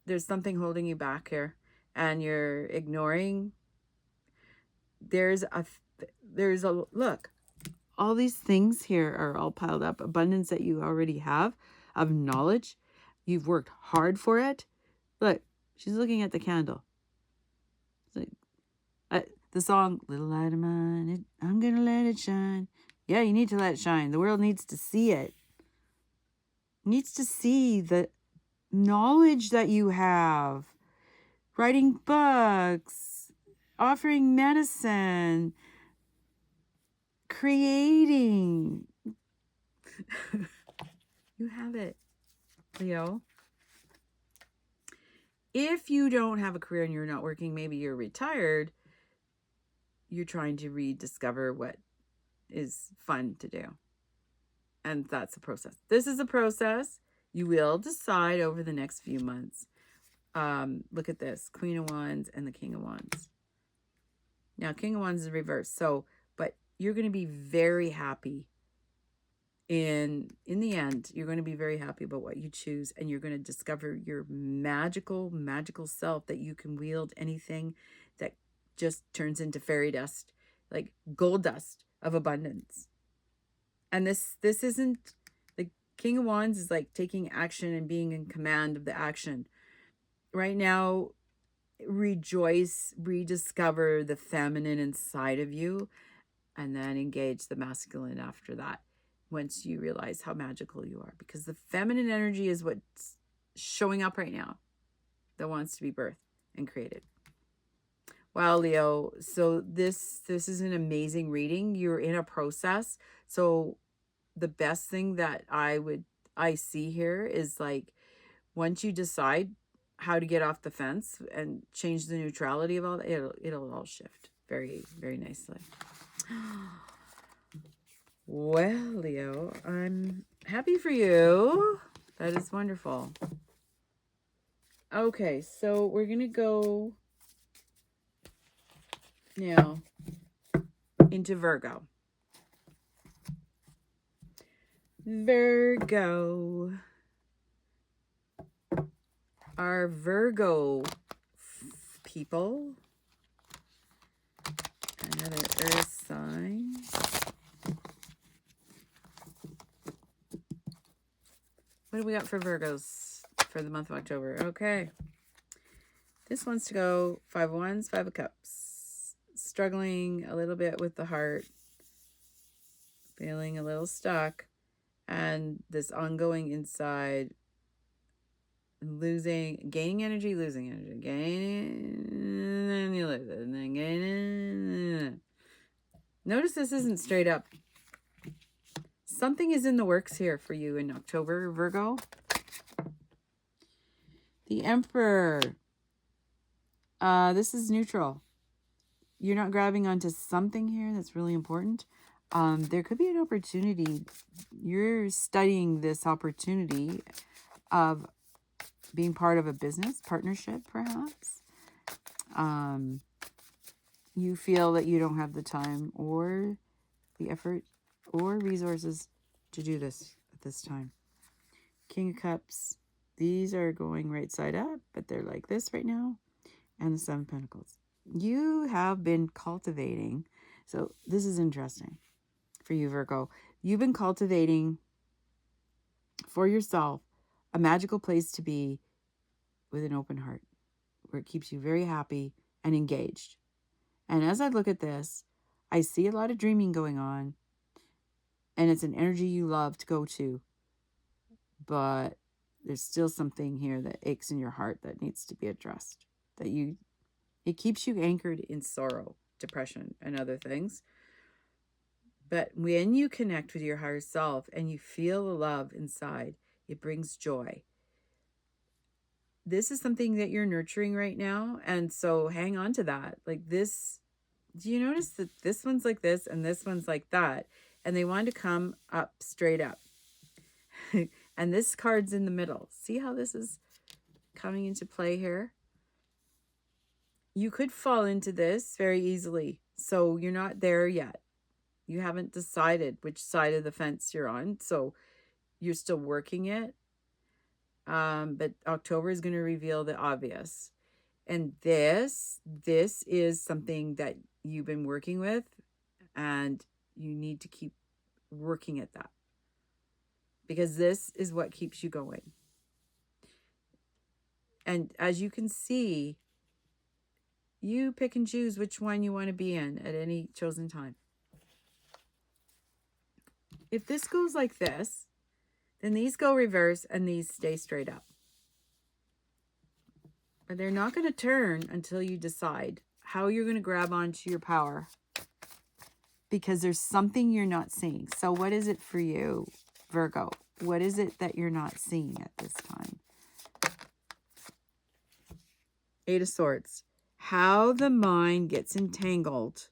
There's something holding you back here. And you're ignoring. There's a look. All these things here are all piled up. Abundance that you already have of knowledge. You've worked hard for it. Look, she's looking at the candle. It's like, the song, Little Light of Mine, I'm going to let it shine. Yeah, you need to let it shine. The world needs to see it. Needs to see the knowledge that you have. Writing books, offering medicine, creating. You have it, Leo. If you don't have a career and you're not working, maybe you're retired, you're trying to rediscover what is fun to do. And that's a process. This is a process. You will decide over the next few months. Look at this. Queen of Wands and the King of Wands. Now, King of Wands is reversed. So, but you're going to be very happy. In the end, you're going to be very happy about what you choose. And you're going to discover your magical self, that you can wield anything that just turns into fairy dust, like gold dust of abundance. And this isn't, the King of Wands is like taking action and being in command of the action. Right now, rejoice, rediscover the feminine inside of you, and then engage the masculine after that, once you realize how magical you are. Because the feminine energy is what's showing up right now, that wants to be birthed and created. Wow, Leo. So this is an amazing reading. You're in a process. So the best thing that I see here is, like, once you decide how to get off the fence and change the neutrality of all that, it'll all shift very, very nicely. Well, Leo, I'm happy for you. That is wonderful. Okay, so we're going to go now into Virgo. Virgo. Our Virgo people. Another earth sign. What do we got for Virgos for the month of October? Okay. This wants to go 5 of Wands, 5 of Cups. Struggling a little bit with the heart. Feeling a little stuck. And this ongoing inside. Gaining energy, losing energy. Gaining, and you lose it. And then gaining. Notice this isn't straight up. Something is in the works here for you in October, Virgo. The Emperor. This is neutral. You're not grabbing onto something here that's really important. There could be an opportunity. You're studying this opportunity of being part of a business partnership, perhaps. You feel that you don't have the time or the effort or resources to do this at this time. King of Cups. These are going right side up, but they're like this right now. And the 7 of Pentacles. You have been cultivating. So this is interesting for you, Virgo. You've been cultivating for yourself a magical place to be with an open heart, where it keeps you very happy and engaged. And as I look at this, I see a lot of dreaming going on. And it's an energy you love to go to. But there's still something here that aches in your heart that needs to be addressed. It keeps you anchored in sorrow, depression, and other things. But when you connect with your higher self and you feel the love inside, it brings joy. This is something that you're nurturing right now. And so hang on to that. Like this, do you notice that this one's like this and this one's like that? and they want to come up, straight up. And this card's in the middle. See how this is coming into play here? You could fall into this very easily. So you're not there yet. You haven't decided which side of the fence you're on. So you're still working it. But October is going to reveal the obvious. And this is something that you've been working with, and you need to keep working at that, because this is what keeps you going. And as you can see, you pick and choose which one you want to be in at any chosen time. If this goes like this, then these go reverse and these stay straight up. But they're not going to turn until you decide how you're going to grab onto your power, because there's something you're not seeing. So what is it for you, Virgo? What is it that you're not seeing at this time? Eight of Swords. How the mind gets entangled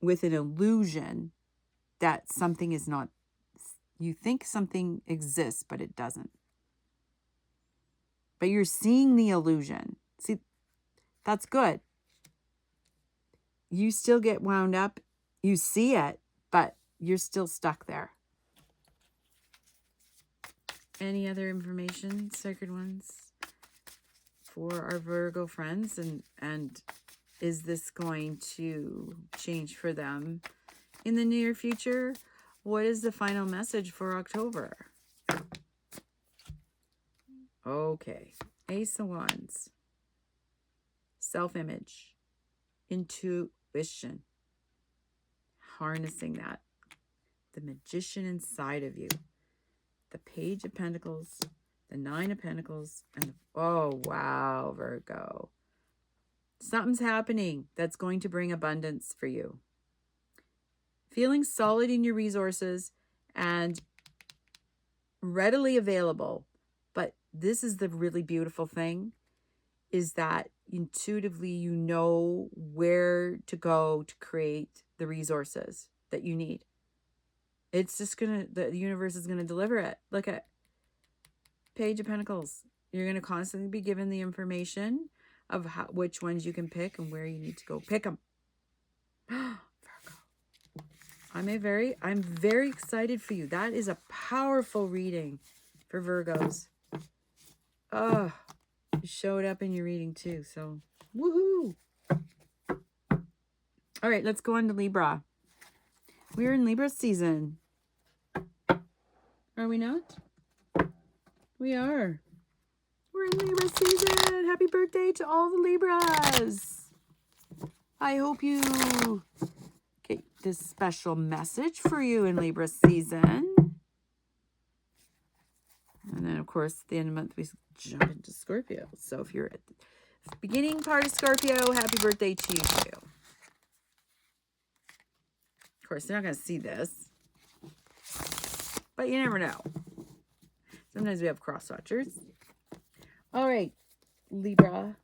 with an illusion that something is not. You think something exists, but it doesn't. But you're seeing the illusion. See, that's good. You still get wound up. You see it, but you're still stuck there. Any other information, Sacred Ones, for our Virgo friends? And is this going to change for them in the near future? What is the final message for October? Okay. Ace of Wands. Self-image. Intuition. Harnessing that. The magician inside of you. The Page of Pentacles. The Nine of Pentacles. And oh, wow, Virgo. Something's happening that's going to bring abundance for you. Feeling solid in your resources and readily available. But this is the really beautiful thing, is that intuitively you know where to go to create the resources that you need. It's just the universe is gonna deliver it. Look at Page of Pentacles. You're gonna constantly be given the information of which ones you can pick and where you need to go pick them. Virgo. I'm very excited for you. That is a powerful reading for Virgos. Oh, you showed up in your reading too, so woohoo! All right, let's go on to Libra. We're in Libra season. Are we not? We are. We're in Libra season. Happy birthday to all the Libras. I hope you get this special message for you in Libra season. And then, of course, at the end of the month, we jump into Scorpio. So if you're at the beginning part of Scorpio, happy birthday to you too. Of course, they're not going to see this. But you never know. Sometimes we have cross-watchers. All right, Libra.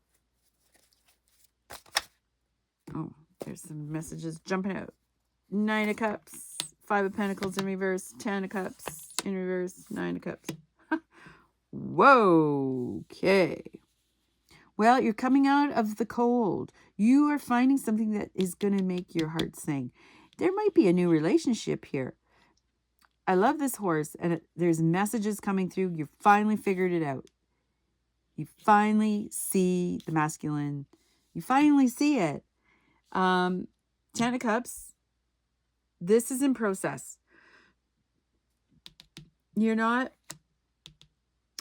Oh, there's some messages jumping out. Nine of Cups, Five of Pentacles in reverse, Ten of Cups in reverse, Nine of Cups. Whoa, okay. Well, you're coming out of the cold. You are finding something that is going to make your heart sing. There might be a new relationship here. I love this horse, and there's messages coming through. You finally figured it out. You finally see the masculine. You finally see it. Ten of Cups. This is in process. You're not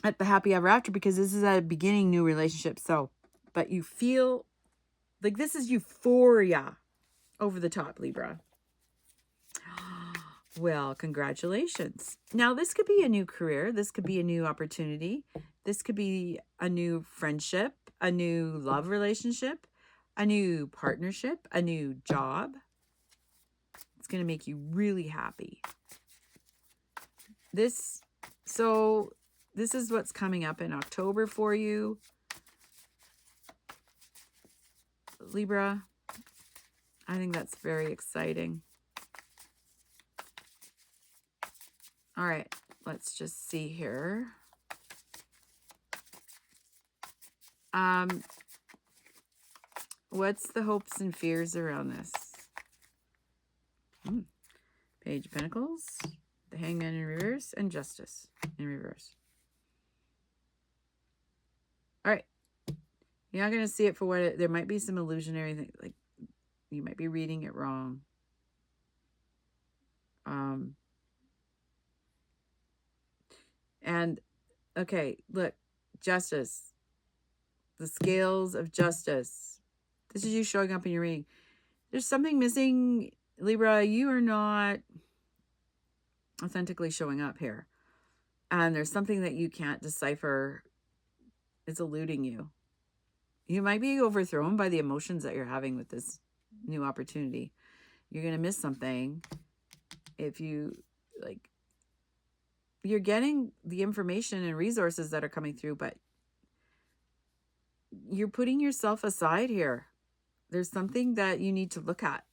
at the happy ever after, because this is at a beginning new relationship. So, but you feel like this is euphoria over the top, Libra. Well, congratulations. Now, this could be a new career. This could be a new opportunity. This could be a new friendship, a new love relationship, a new partnership, a new job. It's going to make you really happy. This is what's coming up in October for you, Libra. I think that's very exciting. All right, let's just see here. What's the hopes and fears around this? Page of Pentacles, the Hangman in reverse, and Justice in reverse. All right. You're not going to see it for what it... There might be some illusionary thing. Like, you might be reading it wrong. And, okay, look. Justice. The scales of justice. This is you showing up in your reading. There's something missing, Libra. You are not authentically showing up here. And there's something that you can't decipher. It's eluding you. You might be overthrown by the emotions that you're having with this new opportunity. You're going to miss something if you, like, you're getting the information and resources that are coming through, but you're putting yourself aside here. There's something that you need to look at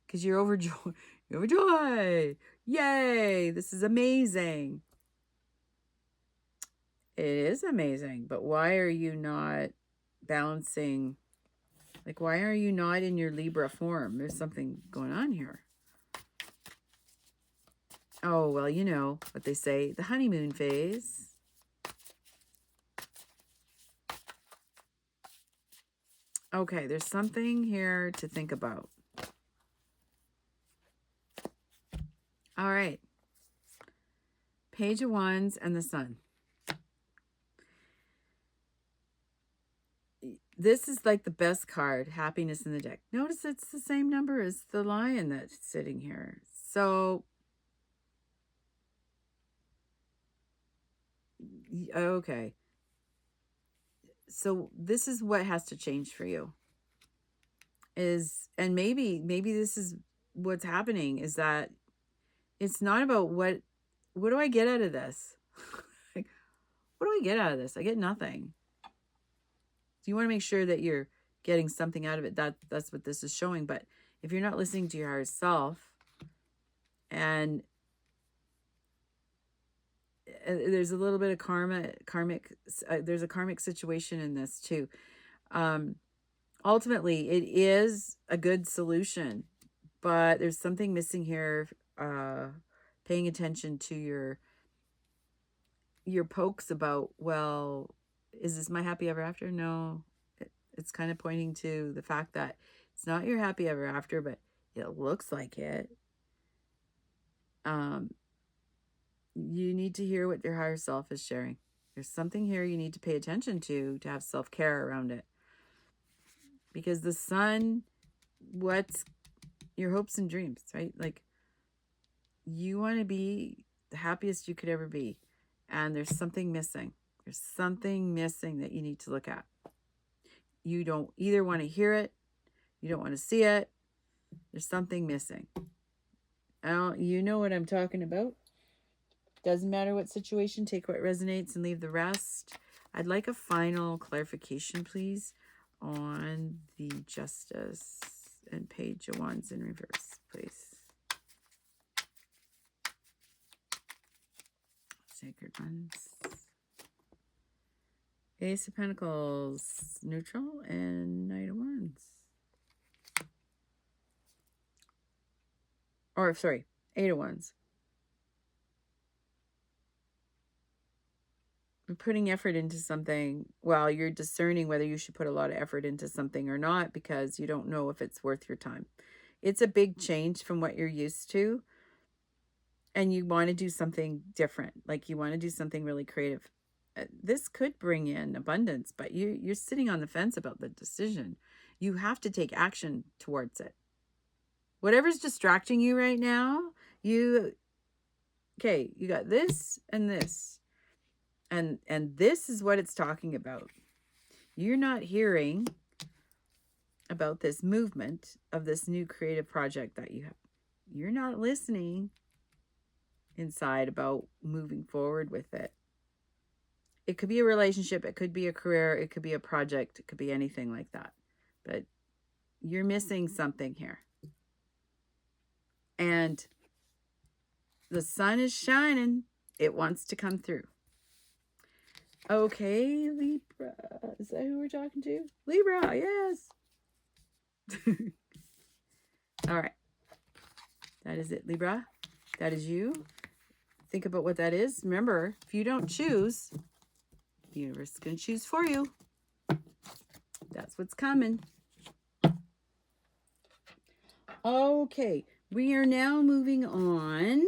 because you're overjoyed. You're overjoyed. Yay, this is amazing. It is amazing, but why are you not balancing? Like, why are you not in your Libra form? There's something going on here. Oh, well, you know what they say, the honeymoon phase. Okay, there's something here to think about. All right. Page of Wands and the Sun. This is like the best card, happiness in the deck. Notice it's the same number as the lion that's sitting here. So, okay. So this is what has to change for you. And maybe this is what's happening, is that it's not about what do I get out of this? Like, what do I get out of this? I get nothing. So you want to make sure that you're getting something out of it. That's what this is showing. But if you're not listening to your higher self, and there's a little bit of there's a karmic situation in this too. Ultimately, it is a good solution, but there's something missing here. Paying attention to your pokes about, well, is this my happy ever after? No, it's kind of pointing to the fact that it's not your happy ever after, but it looks like it. You need to hear what your higher self is sharing. There's something here you need to pay attention to have self-care around it. Because the Sun, what's your hopes and dreams, right? Like, you want to be the happiest you could ever be. And there's something missing. There's something missing that you need to look at. You don't either want to hear it. You don't want to see it. There's something missing. You know what I'm talking about. Doesn't matter what situation. Take what resonates and leave the rest. I'd like a final clarification, please, on the Justice and Page of Wands in reverse, please. Sacred Ones. Ace of Pentacles, neutral, and Knight of Wands. Or, sorry, Eight of Wands. You're putting effort into something. Well, you're discerning whether you should put a lot of effort into something or not because you don't know if it's worth your time. It's a big change from what you're used to. And you want to do something different. Like, you want to do something really creative. This could bring in abundance, but you're sitting on the fence about the decision. You have to take action towards it. Whatever's distracting you right now, you got this and this. And this is what it's talking about. You're not hearing about this movement of this new creative project that you have. You're not listening inside about moving forward with it. It could be a relationship, it could be a career, it could be a project, it could be anything like that. But you're missing something here. And The sun is shining. It wants to come through. Okay, Libra. Is that who we're talking to? Libra, yes. All right. That is it, Libra. That is you. Think about what that is. Remember, if you don't choose, the universe is going to choose for you. That's what's coming. Okay, we are now moving on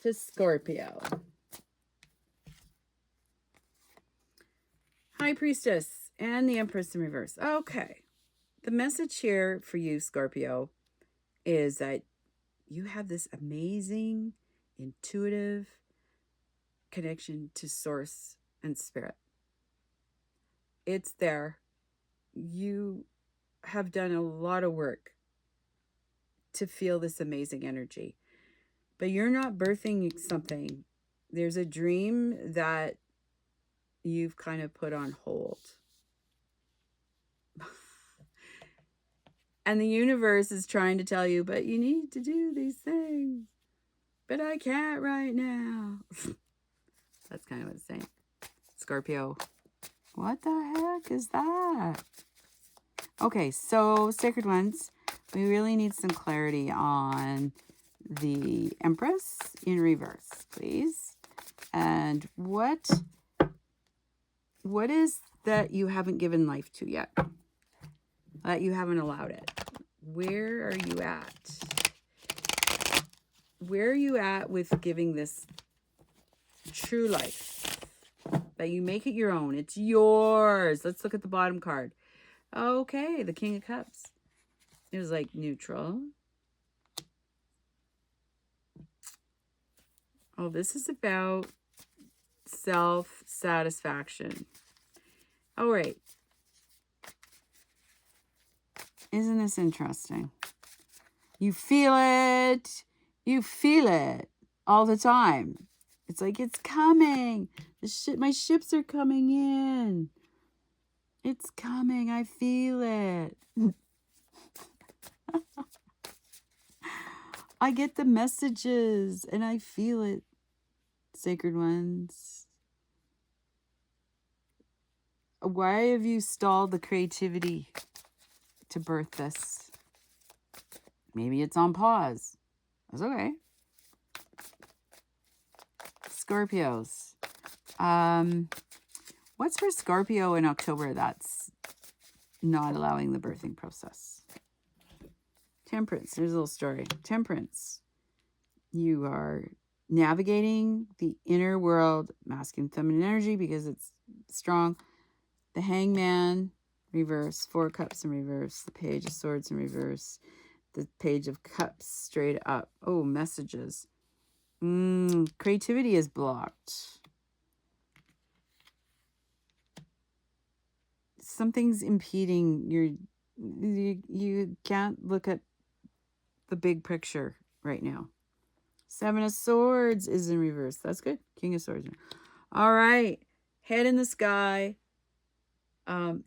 to Scorpio. High Priestess and the Empress in reverse. Okay, the message here for you, Scorpio, is that you have this amazing, intuitive connection to Source and Spirit. It's there. You have done a lot of work to feel this amazing energy, but you're not birthing something. There's a dream that you've kind of put on hold. And the universe is trying to tell you, but you need to do these things. But I can't right now. That's kind of what it's saying. Scorpio. What the heck is that? Okay, so Sacred Ones, we really need some clarity on the Empress in reverse, please. And what is that you haven't given life to yet? That you haven't allowed it? Where are you at? Where are you at with giving this true life? That you make it your own. It's yours. Let's look at the bottom card. Okay, the King of Cups. It was like neutral. Oh, this is about self-satisfaction. All right. Isn't this interesting? You feel it. You feel it all the time. It's like it's coming. My ships are coming in. It's coming. I feel it. I get the messages and I feel it. Sacred Ones. Why have you stalled the creativity to birth this? Maybe it's on pause. That's okay. Scorpios. What's for Scorpio in October that's not allowing the birthing process? Temperance. Here's a little story. Temperance. You are navigating the inner world, masculine, feminine energy because it's strong. The Hangman, reverse. 4 Cups in reverse. The Page of Swords in reverse. The Page of Cups straight up. Oh, messages. Creativity is blocked. Something's impeding you can't look at the big picture right now. 7 of Swords is in reverse. That's good. King of Swords. All right. Head in the sky.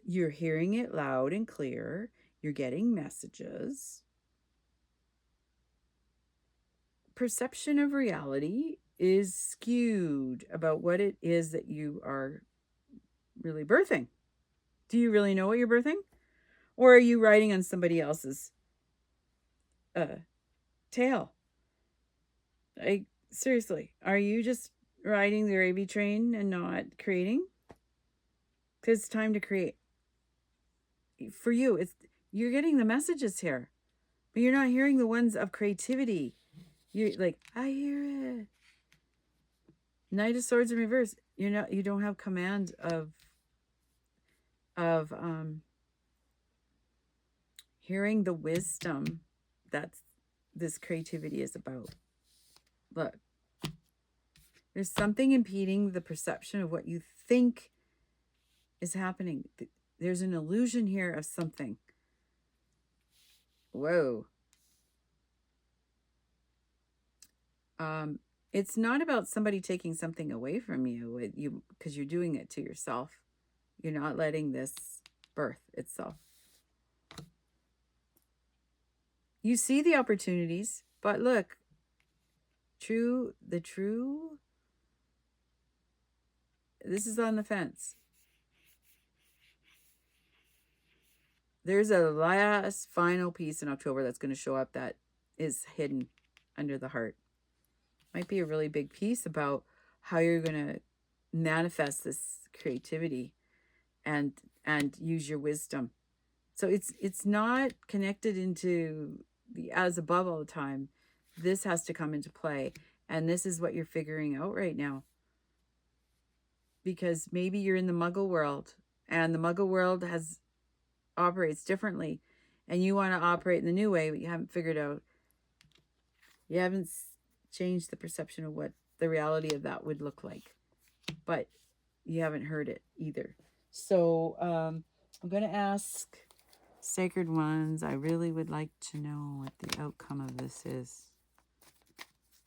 You're hearing it loud and clear. You're getting messages. Perception of reality is skewed about what it is that you are really birthing. Do you really know what you're birthing? Or are you riding on somebody else's tail? Like, seriously, are you just riding the gravy train and not creating? Because it's time to create. For you, you're getting the messages here, but you're not hearing the ones of creativity. You're like, I hear it. Knight of Swords in reverse. You don't have command of hearing the wisdom that this creativity is about. Look, there's something impeding the perception of what you think is happening. There's an illusion here of something. Whoa. It's not about somebody taking something away from you, because you're doing it to yourself. You're not letting this birth itself. You see the opportunities, but look, this is on the fence. There's a last final piece in October that's going to show up that is hidden under the heart. Might be a really big piece about how you're going to manifest this creativity and use your wisdom. So it's not connected into the as above all the time. This has to come into play. And this is what you're figuring out right now. Because maybe you're in the Muggle world, and the Muggle world operates differently, and you want to operate in the new way, but you haven't figured out, you haven't changed the perception of what the reality of that would look like, but you haven't heard it either. So I'm going to ask Sacred Ones, I really would like to know what the outcome of this is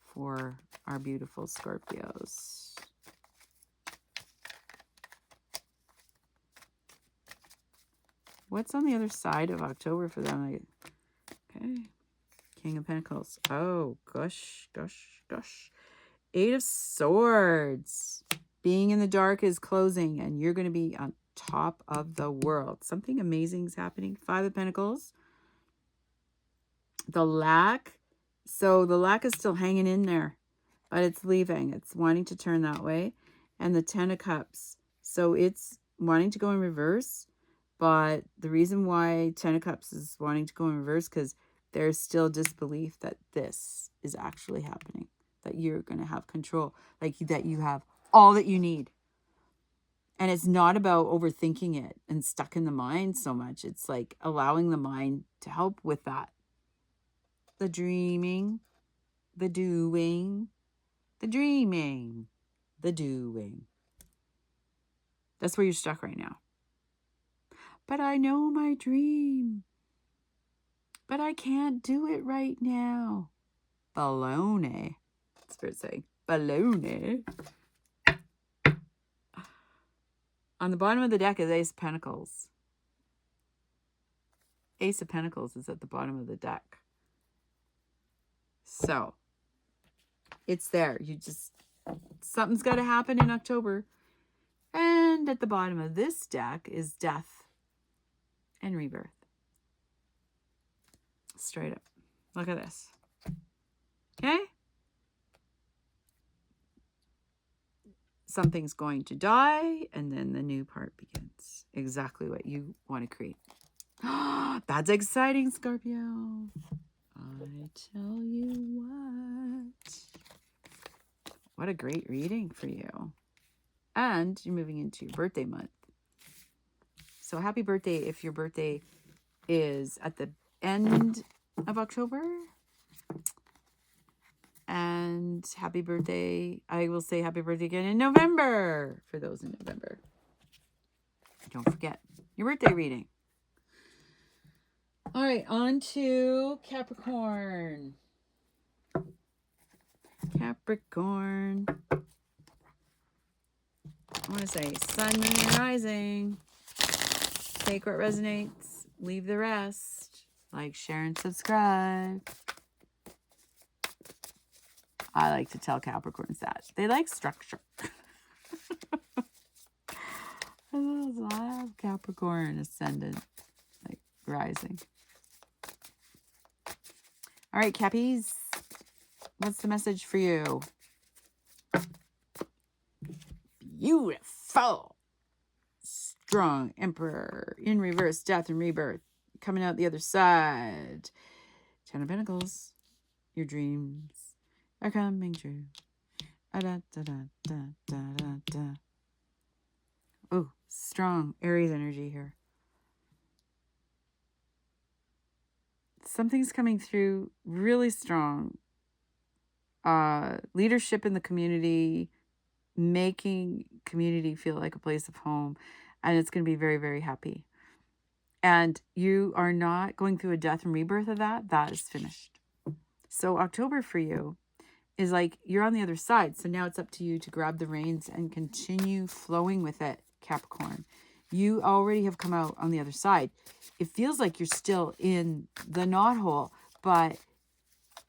for our beautiful Scorpios. What's on the other side of October for them? Okay. King of Pentacles. Oh, gosh. Eight of Swords. Being in the dark is closing, and you're going to be on top of the world. Something amazing is happening. Five of Pentacles. The lack. So the lack is still hanging in there, but it's leaving. It's wanting to turn that way. And the Ten of Cups. So it's wanting to go in reverse. But the reason why Ten of Cups is wanting to go in reverse, because there's still disbelief that this is actually happening, that you're going to have control, like that you have all that you need. And it's not about overthinking it and stuck in the mind so much. It's like allowing the mind to help with that. The dreaming, the doing, the dreaming, the doing. That's where you're stuck right now. But I know my dream. But I can't do it right now. Baloney. Spirit saying, baloney. On the bottom of the deck is Ace of Pentacles. Ace of Pentacles is at the bottom of the deck. So, it's there. Something's got to happen in October. And at the bottom of this deck is Death and Rebirth. Straight up. Look at this. Okay? Something's going to die, and then the new part begins. Exactly what you want to create. That's exciting, Scorpio. I tell you what. What a great reading for you. And you're moving into your birthday month. So happy birthday if your birthday is at the end of October. And happy birthday. I will say happy birthday again in November for those in November. Don't forget your birthday reading. All right, on to Capricorn. Capricorn. I want to say sun, moon, and rising. Take what resonates. Leave the rest. Like, share, and subscribe. I like to tell Capricorns that. They like structure. I love Capricorn ascendant. Like, rising. All right, Cappies. What's the message for you? Beautiful. Strong Emperor. In reverse. Death and rebirth. Coming out the other side. Ten of Pentacles. Your dreams are coming true. Oh, strong Aries energy here. Something's coming through really strong. Leadership in the community, making community feel like a place of home. And it's going to be very, very happy. And you are not going through a death and rebirth of that. That is finished. So October for you is like you're on the other side. So now it's up to you to grab the reins and continue flowing with it, Capricorn. You already have come out on the other side. It feels like you're still in the knothole, But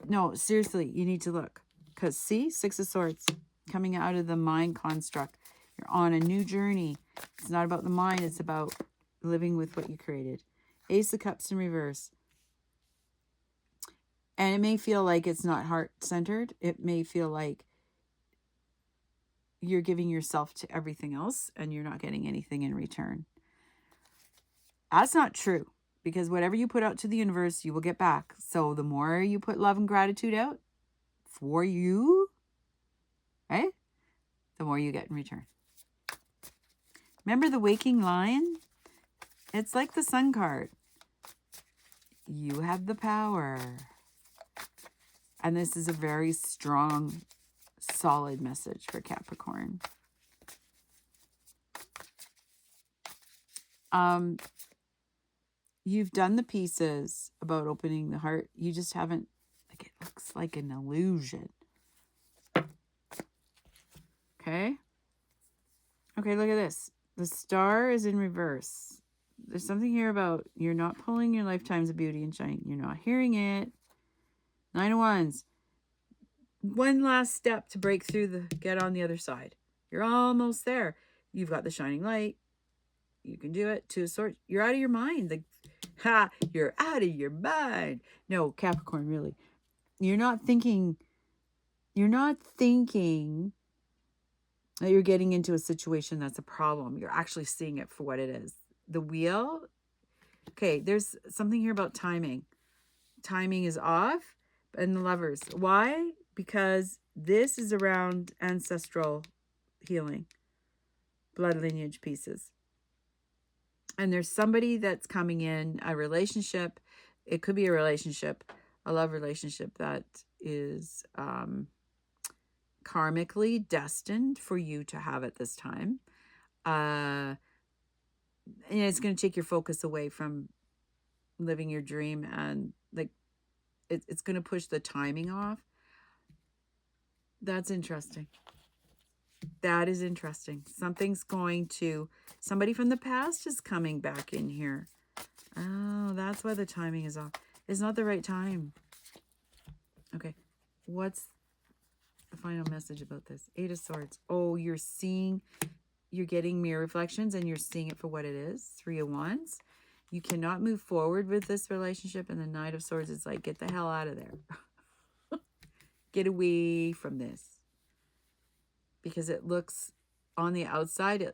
no, seriously, you need to look. Because see, Six of Swords coming out of the mind construct. You're on a new journey. It's not about the mind. It's about living with what you created. Ace of Cups in reverse. And it may feel like it's not heart-centered. It may feel like you're giving yourself to everything else and you're not getting anything in return. That's not true, because whatever you put out to the universe, you will get back. So the more you put love and gratitude out for you, right, the more you get in return. Remember the waking lion? It's like the Sun card. You have the power. And this is a very strong, solid message for Capricorn. You've done the pieces about opening the heart. You just haven't, like, it looks like an illusion. Okay? Okay, look at this. The star is in reverse. There's something here about you're not pulling your lifetimes of beauty and shine. You're not hearing it. Nine of Wands. One last step to break through get on the other side. You're almost there. You've got the shining light. You can do it. Two of Swords. You're out of your mind. You're out of your mind. No, Capricorn, really. You're not thinking that you're getting into a situation that's a problem. You're actually seeing it for what it is. The wheel. Okay, there's something here about timing. Timing is off. And the Lovers. Why? Because this is around ancestral healing. Blood lineage pieces. And there's somebody that's coming in, a relationship. It could be a relationship, a love relationship that is karmically destined for you to have at this time. And it's going to take your focus away from living your dream, and like it's going to push the timing off. That's interesting. That is interesting. Somebody from the past is coming back in here. Oh, that's why the timing is off. It's not the right time. Okay. What's the final message about this? Eight of Swords. Oh, you're getting mirror reflections and you're seeing it for what it is. Three of Wands. You cannot move forward with this relationship. And the Knight of Swords is like, get the hell out of there. Get away from this. Because it looks on the outside,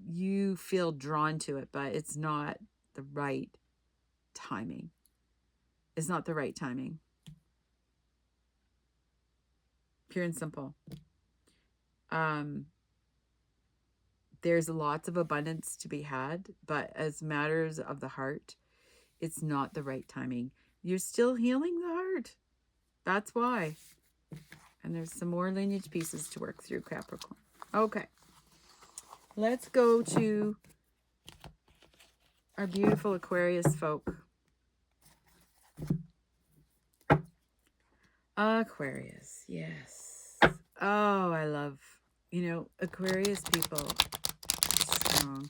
you feel drawn to it, but it's not the right timing. It's not the right timing. Pure and simple. There's lots of abundance to be had, but as matters of the heart, it's not the right timing. You're still healing the heart. That's why. And there's some more lineage pieces to work through, Capricorn. Okay. Let's go to our beautiful Aquarius folk. Aquarius, yes. Oh, I love, Aquarius people are strong.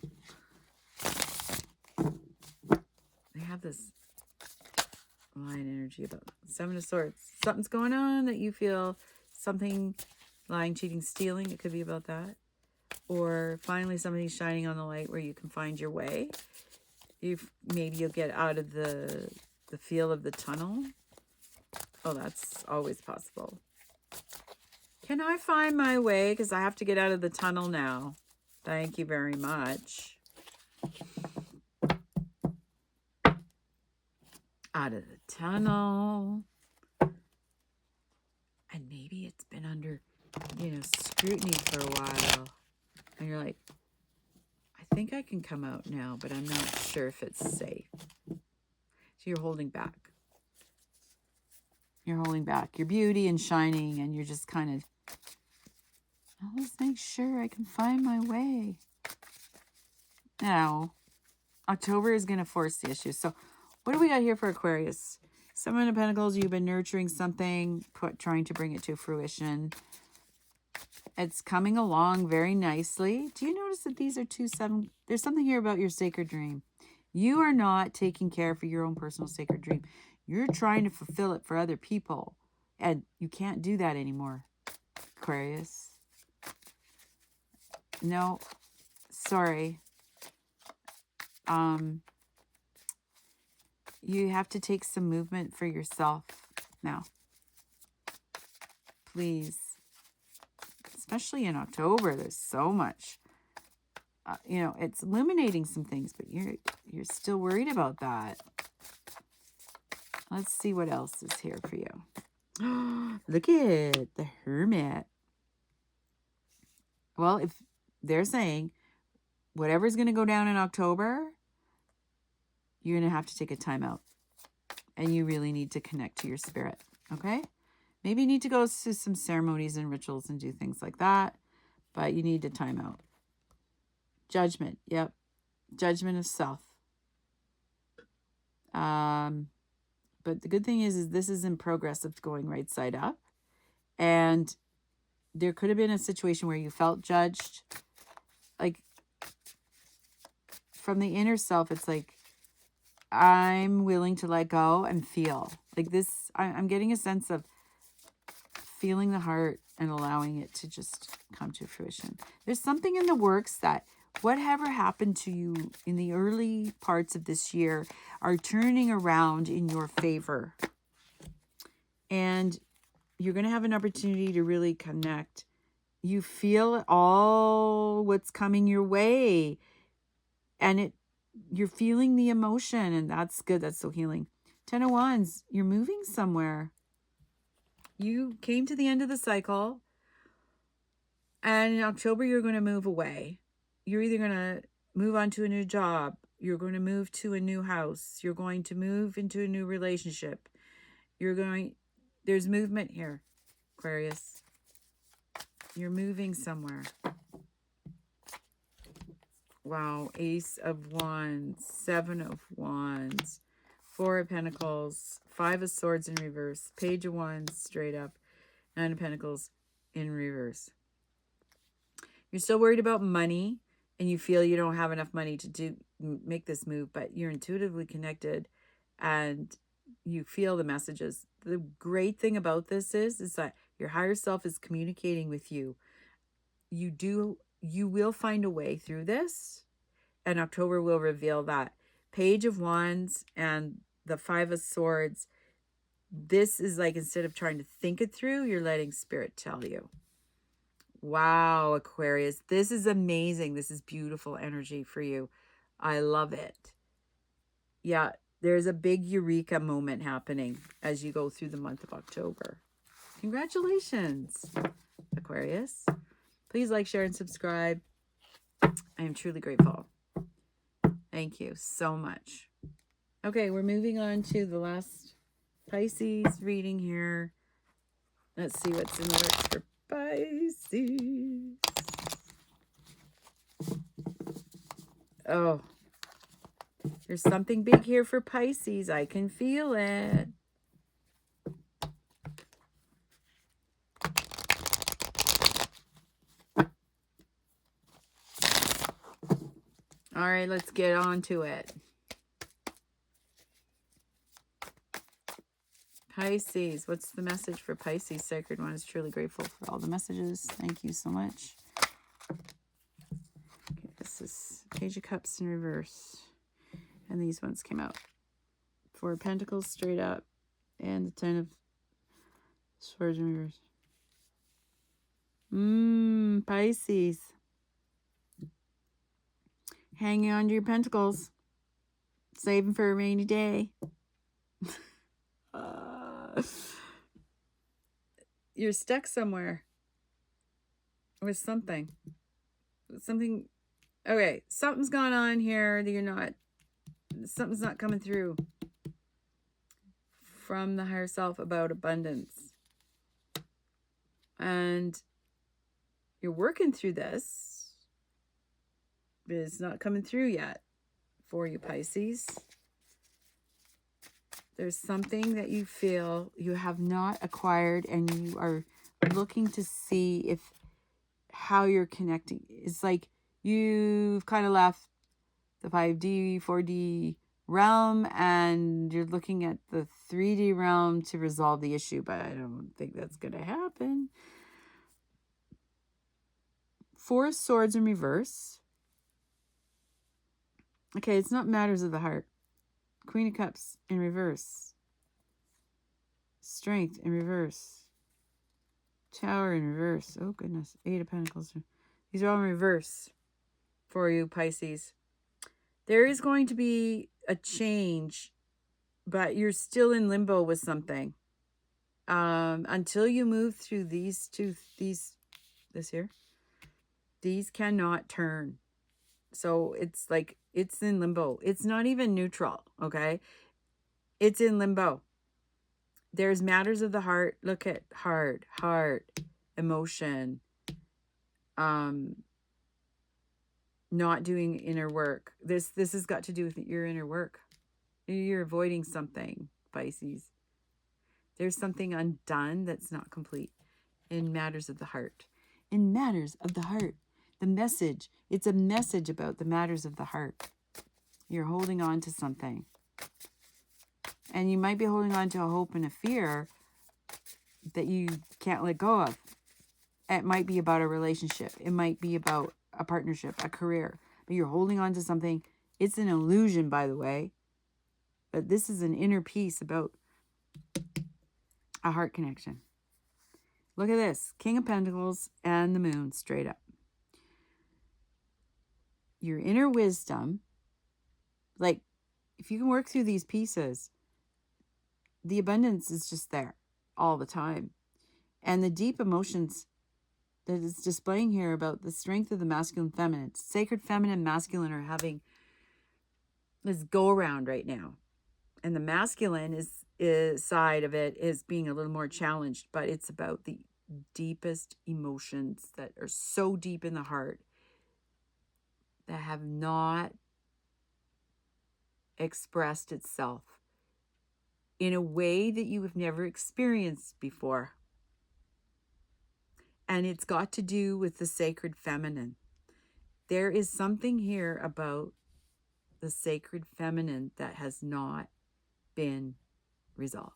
They have this line energy about Seven of Swords. Something's going on that you feel, something lying, cheating, stealing. It could be about that. Or finally somebody's shining on the light where you can find your way. Maybe you'll get out of the feel of the tunnel. Oh, that's always possible. Can I find my way? Because I have to get out of the tunnel now. Thank you very much. Out of the tunnel. And maybe it's been under, scrutiny for a while. And you're like, I think I can come out now, but I'm not sure if it's safe. So you're holding back. You're holding back your beauty and shining, and you're just kind of, let's make sure I can find my way. Now, October is going to force the issue. So what do we got here for Aquarius? Seven of Pentacles, you've been nurturing something, trying to bring it to fruition. It's coming along very nicely. Do you notice that these are 2-7? There's something here about your sacred dream. You are not taking care for your own personal sacred dream. You're trying to fulfill it for other people. And you can't do that anymore, Aquarius. No, sorry. You have to take some movement for yourself now. Please. Especially in October, there's so much. You know, it's illuminating some things, but you're still worried about that. Let's see what else is here for you. Look at the Hermit. Well, if they're saying whatever's going to go down in October, you're going to have to take a time out. And you really need to connect to your spirit. Okay? Maybe you need to go to some ceremonies and rituals and do things like that. But you need a time out. Judgment. Yep. Judgment of self. But the good thing is this is in progress of going right side up. And there could have been a situation where you felt judged. Like, from the inner self, it's like, I'm willing to let go and feel. Like this, I'm getting a sense of feeling the heart and allowing it to just come to fruition. There's something in the works that whatever happened to you in the early parts of this year are turning around in your favor. And you're going to have an opportunity to really connect. You feel all what's coming your way. And you're feeling the emotion, and that's good. That's so healing. 10 of Wands, you're moving somewhere. You came to the end of the cycle. And in October, you're going to move away. You're either going to move on to a new job. You're going to move to a new house. You're going to move into a new relationship. There's movement here, Aquarius. You're moving somewhere. Wow. Ace of Wands, 7 of Wands, 4 of Pentacles, 5 of Swords in reverse, Page of Wands straight up, 9 of Pentacles in reverse. You're still worried about money, and you feel you don't have enough money to make this move, but you're intuitively connected, and you feel the messages. The great thing about this is that your higher self is communicating with you. You will find a way through this, and October will reveal that. Page of Wands and the 5 of Swords, this is like, instead of trying to think it through, you're letting Spirit tell you. Wow, Aquarius, this is amazing. This is beautiful energy for you. I love it. Yeah, there's a big eureka moment happening as you go through the month of October. Congratulations, Aquarius. Please like, share, and subscribe. I am truly grateful. Thank you so much. Okay, we're moving on to the last Pisces reading here. Let's see what's in the works for Pisces. Oh, there's something big here for Pisces. I can feel it. All right, let's get on to it. Pisces, what's the message for Pisces? Sacred One is truly grateful for all the messages. Thank you so much. Okay, this is Page of Cups in reverse. And these ones came out. 4 of Pentacles straight up. And the 10 of Swords in reverse. Pisces. Hanging on to your pentacles. Saving for a rainy day. You're stuck somewhere with something. Okay, something's gone on here that something's not coming through from the higher self about abundance. And you're working through this, but it's not coming through yet for you, Pisces. There's something that you feel you have not acquired, and you are looking to see how you're connecting. It's like you've kind of left the 5D, 4D realm, and you're looking at the 3D realm to resolve the issue, but I don't think that's going to happen. Four of Swords in reverse. Okay, it's not matters of the heart. Queen of Cups in reverse. Strength in reverse. Tower in reverse. Oh, goodness. Eight of Pentacles. These are all in reverse for you, Pisces. There is going to be a change, but you're still in limbo with something. Until you move through this here, these cannot turn. So it's like, it's in limbo. It's not even neutral, okay? It's in limbo. There's matters of the heart. Look at heart, emotion, not doing inner work. This has got to do with your inner work. You're avoiding something, Pisces. There's something undone that's not complete in matters of the heart. In matters of the heart. The message, it's a message about the matters of the heart. You're holding on to something. And you might be holding on to a hope and a fear that you can't let go of. It might be about a relationship. It might be about a partnership, a career. But you're holding on to something. It's an illusion, by the way. But this is an inner peace about a heart connection. Look at this. King of Pentacles and the Moon straight up. Your inner wisdom, like if you can work through these pieces, the abundance is just there all the time. And the deep emotions that it's displaying here about the strength of the masculine feminine. Sacred feminine and masculine are having this go around right now. And the masculine is side of it is being a little more challenged, but it's about the deepest emotions that are so deep in the heart that have not expressed itself in a way that you have never experienced before. And it's got to do with the sacred feminine. There is something here about the sacred feminine that has not been resolved.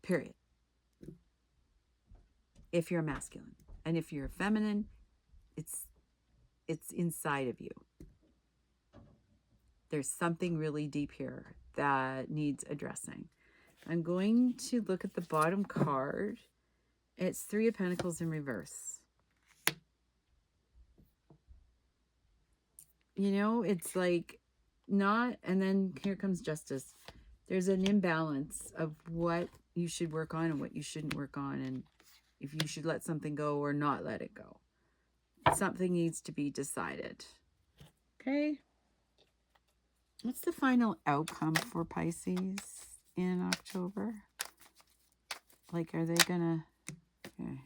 Period. If you're masculine. And if you're feminine, it's inside of you. There's something really deep here that needs addressing. I'm going to look at the bottom card. It's Three of Pentacles in reverse. You know, it's like not, and then here comes Justice. There's an imbalance of what you should work on and what you shouldn't work on, and if you should let something go or not let it go. Something needs to be decided. Okay. What's the final outcome for Pisces in October? Like, are they gonna... Okay.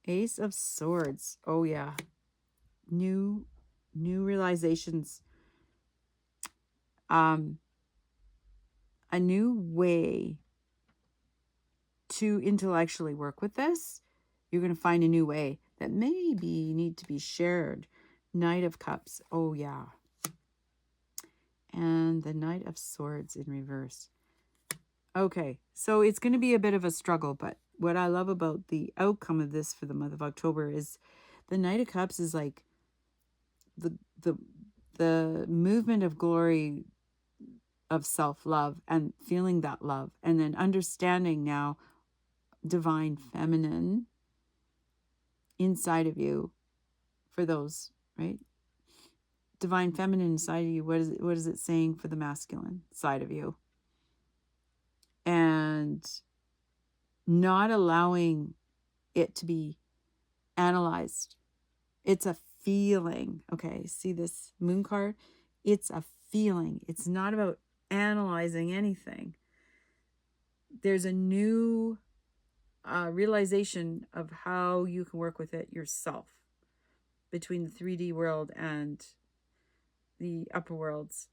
Ace of Swords. Oh, yeah. New realizations. A new way to intellectually work with this. You're going to find a new way that maybe need to be shared. Knight of Cups. Oh, yeah. And the Knight of Swords in reverse. Okay, so it's going to be a bit of a struggle, but what I love about the outcome of this for the month of October is the Knight of Cups is like the movement of glory of self-love and feeling that love, and then understanding now divine feminine inside of you. For those, right? Divine feminine inside of you. What is it saying for the masculine side of you? And not allowing it to be analyzed. It's a feeling. Okay, see this moon card? It's a feeling. It's not about analyzing anything. There's a new realization of how you can work with it yourself between the 3D world and the upper worlds.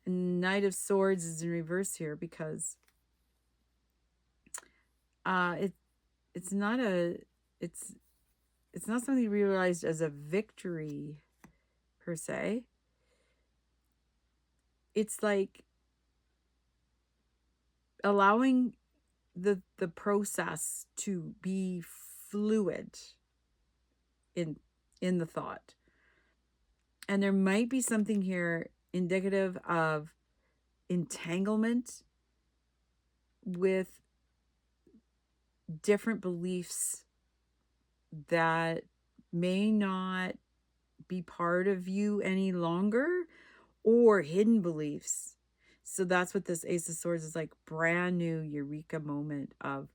And Knight of Swords is in reverse here because it's not something realized as a victory per se. It's like allowing the process to be fluid in the thought. And there might be something here indicative of entanglement with different beliefs that may not be part of you any longer, or hidden beliefs. So that's what this Ace of Swords is like, brand new eureka moment of,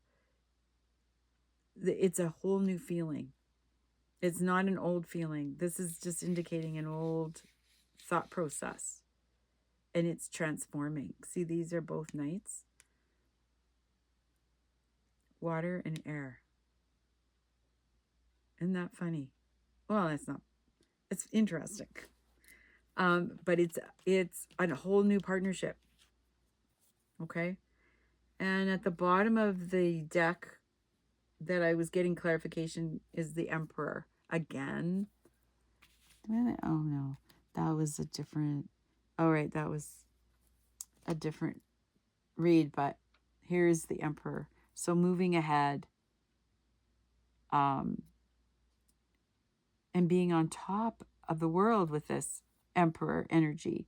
it's a whole new feeling. It's not an old feeling. This is just indicating an old thought process. And it's transforming. See, these are both knights. Water and air. Isn't that funny? Well, it's not. It's interesting. But it's a whole new partnership. Okay? And at the bottom of the deck that I was getting clarification is the Emperor. Again. Oh, no. That was a different... Oh, right. That was a different read. But here's the Emperor. So moving ahead. And being on top of the world with this Emperor energy.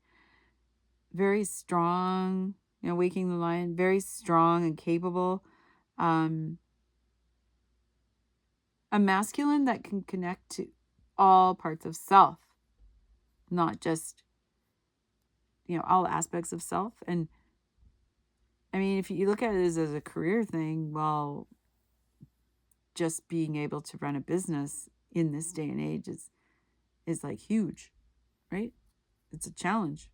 Very strong, you know, waking the lion, very strong and capable. A masculine that can connect to all parts of self, not just, you know, all aspects of self. And I mean, if you look at it as a career thing, well, just being able to run a business in this day and age is like huge, right? It's a challenge.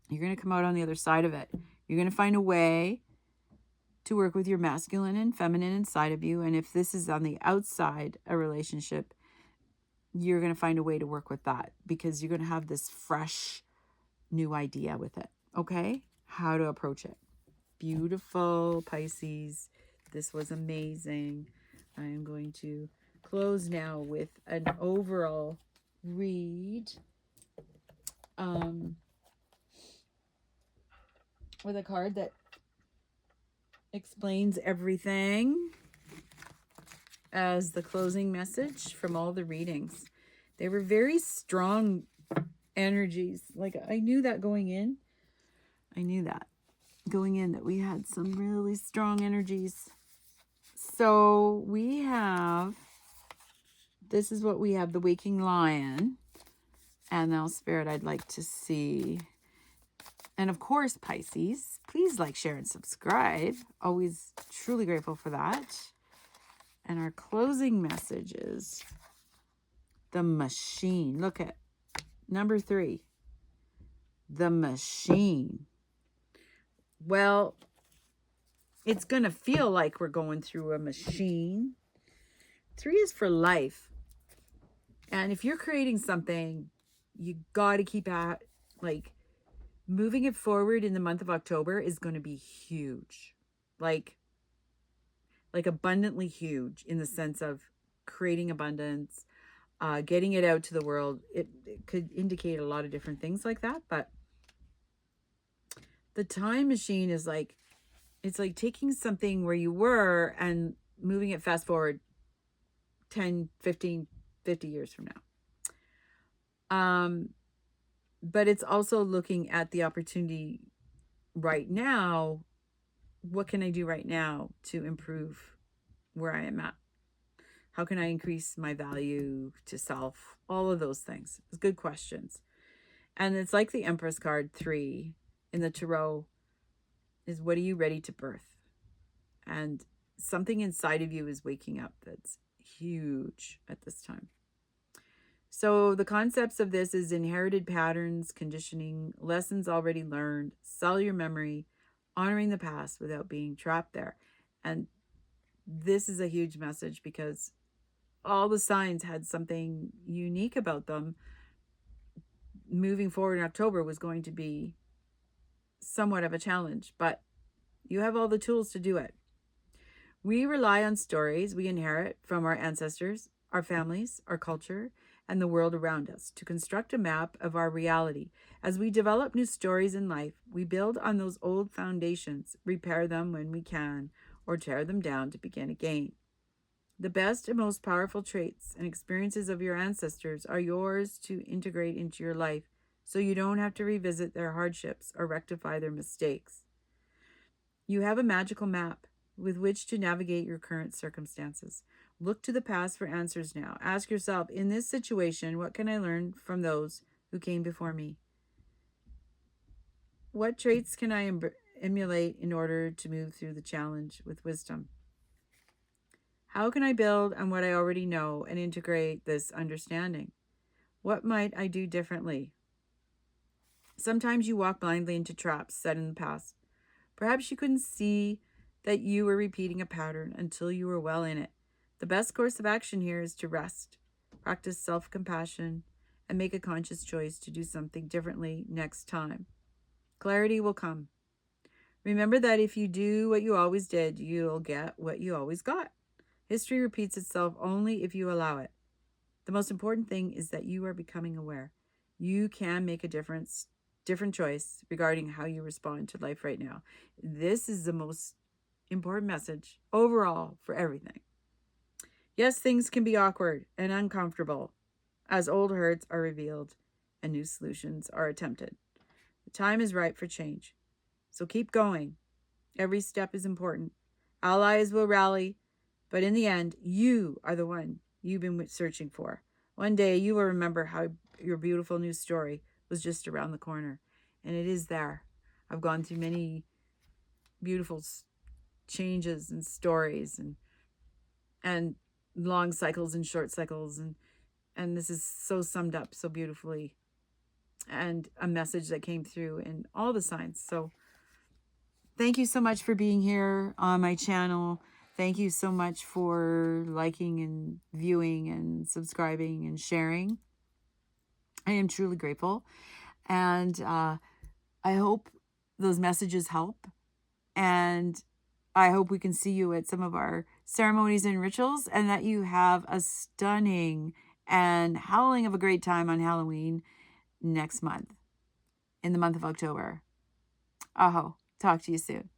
You're going to come out on the other side of it. You're going to find a way to work with your masculine and feminine inside of you. And if this is on the outside, a relationship, you're going to find a way to work with that, because you're going to have this fresh new idea with it. Okay? How to approach it. Beautiful, Pisces. This was amazing. I am going to close now with an overall read. With a card that explains everything as the closing message from all the readings. They were very strong energies. Like, I knew that going in. I knew that going in, that we had some really strong energies. So we have, this is what we have, the Waking Lion. And now, Spirit, I'd like to see... And of course, Pisces, please like, share, and subscribe. Always truly grateful for that. And our closing message is the Machine. Look at number 3. The Machine. Well, it's going to feel like we're going through a machine. 3 is for life. And if you're creating something, you got to keep at, like, moving it forward in the month of October is going to be huge. Like abundantly huge, in the sense of creating abundance, getting it out to the world. It could indicate a lot of different things like that. But the Time Machine is like, it's like taking something where you were and moving it fast forward 10, 15, 50 years from now. But it's also looking at the opportunity right now. What can I do right now to improve where I am at? How can I increase my value to self? All of those things. It's good questions. And it's like the Empress card 3 in the Tarot is, what are you ready to birth? And something inside of you is waking up that's huge at this time. So the concepts of this is inherited patterns, conditioning, lessons already learned, cellular memory, honoring the past without being trapped there. And this is a huge message, because all the signs had something unique about them. Moving forward in October was going to be somewhat of a challenge, but you have all the tools to do it. We rely on stories we inherit from our ancestors, our families, our culture, and the world around us to construct a map of our reality. As we develop new stories in life, we build on those old foundations, repair them when we can, or tear them down to begin again. The best and most powerful traits and experiences of your ancestors are yours to integrate into your life, so you don't have to revisit their hardships or rectify their mistakes. You have a magical map with which to navigate your current circumstances. Look to the past for answers now. Ask yourself, in this situation, what can I learn from those who came before me? What traits can I emulate in order to move through the challenge with wisdom? How can I build on what I already know and integrate this understanding? What might I do differently? Sometimes you walk blindly into traps set in the past. Perhaps you couldn't see that you were repeating a pattern until you were well in it. The best course of action here is to rest, practice self-compassion, and make a conscious choice to do something differently next time. Clarity will come. Remember that if you do what you always did, you'll get what you always got. History repeats itself only if you allow it. The most important thing is that you are becoming aware. You can make a different choice regarding how you respond to life right now. This is the most important message overall for everything. Yes, things can be awkward and uncomfortable as old hurts are revealed and new solutions are attempted. The time is right for change. So keep going. Every step is important. Allies will rally, but in the end, you are the one you've been searching for. One day you will remember how your beautiful new story was just around the corner. And it is there. I've gone through many beautiful changes and stories and long cycles and short cycles. And this is so summed up so beautifully. And a message that came through in all the signs. So thank you so much for being here on my channel. Thank you so much for liking and viewing and subscribing and sharing. I am truly grateful. And I hope those messages help. And I hope we can see you at some of our ceremonies and rituals, and that you have a stunning and howling of a great time on Halloween next month, in the month of October. Aho. Talk to you soon.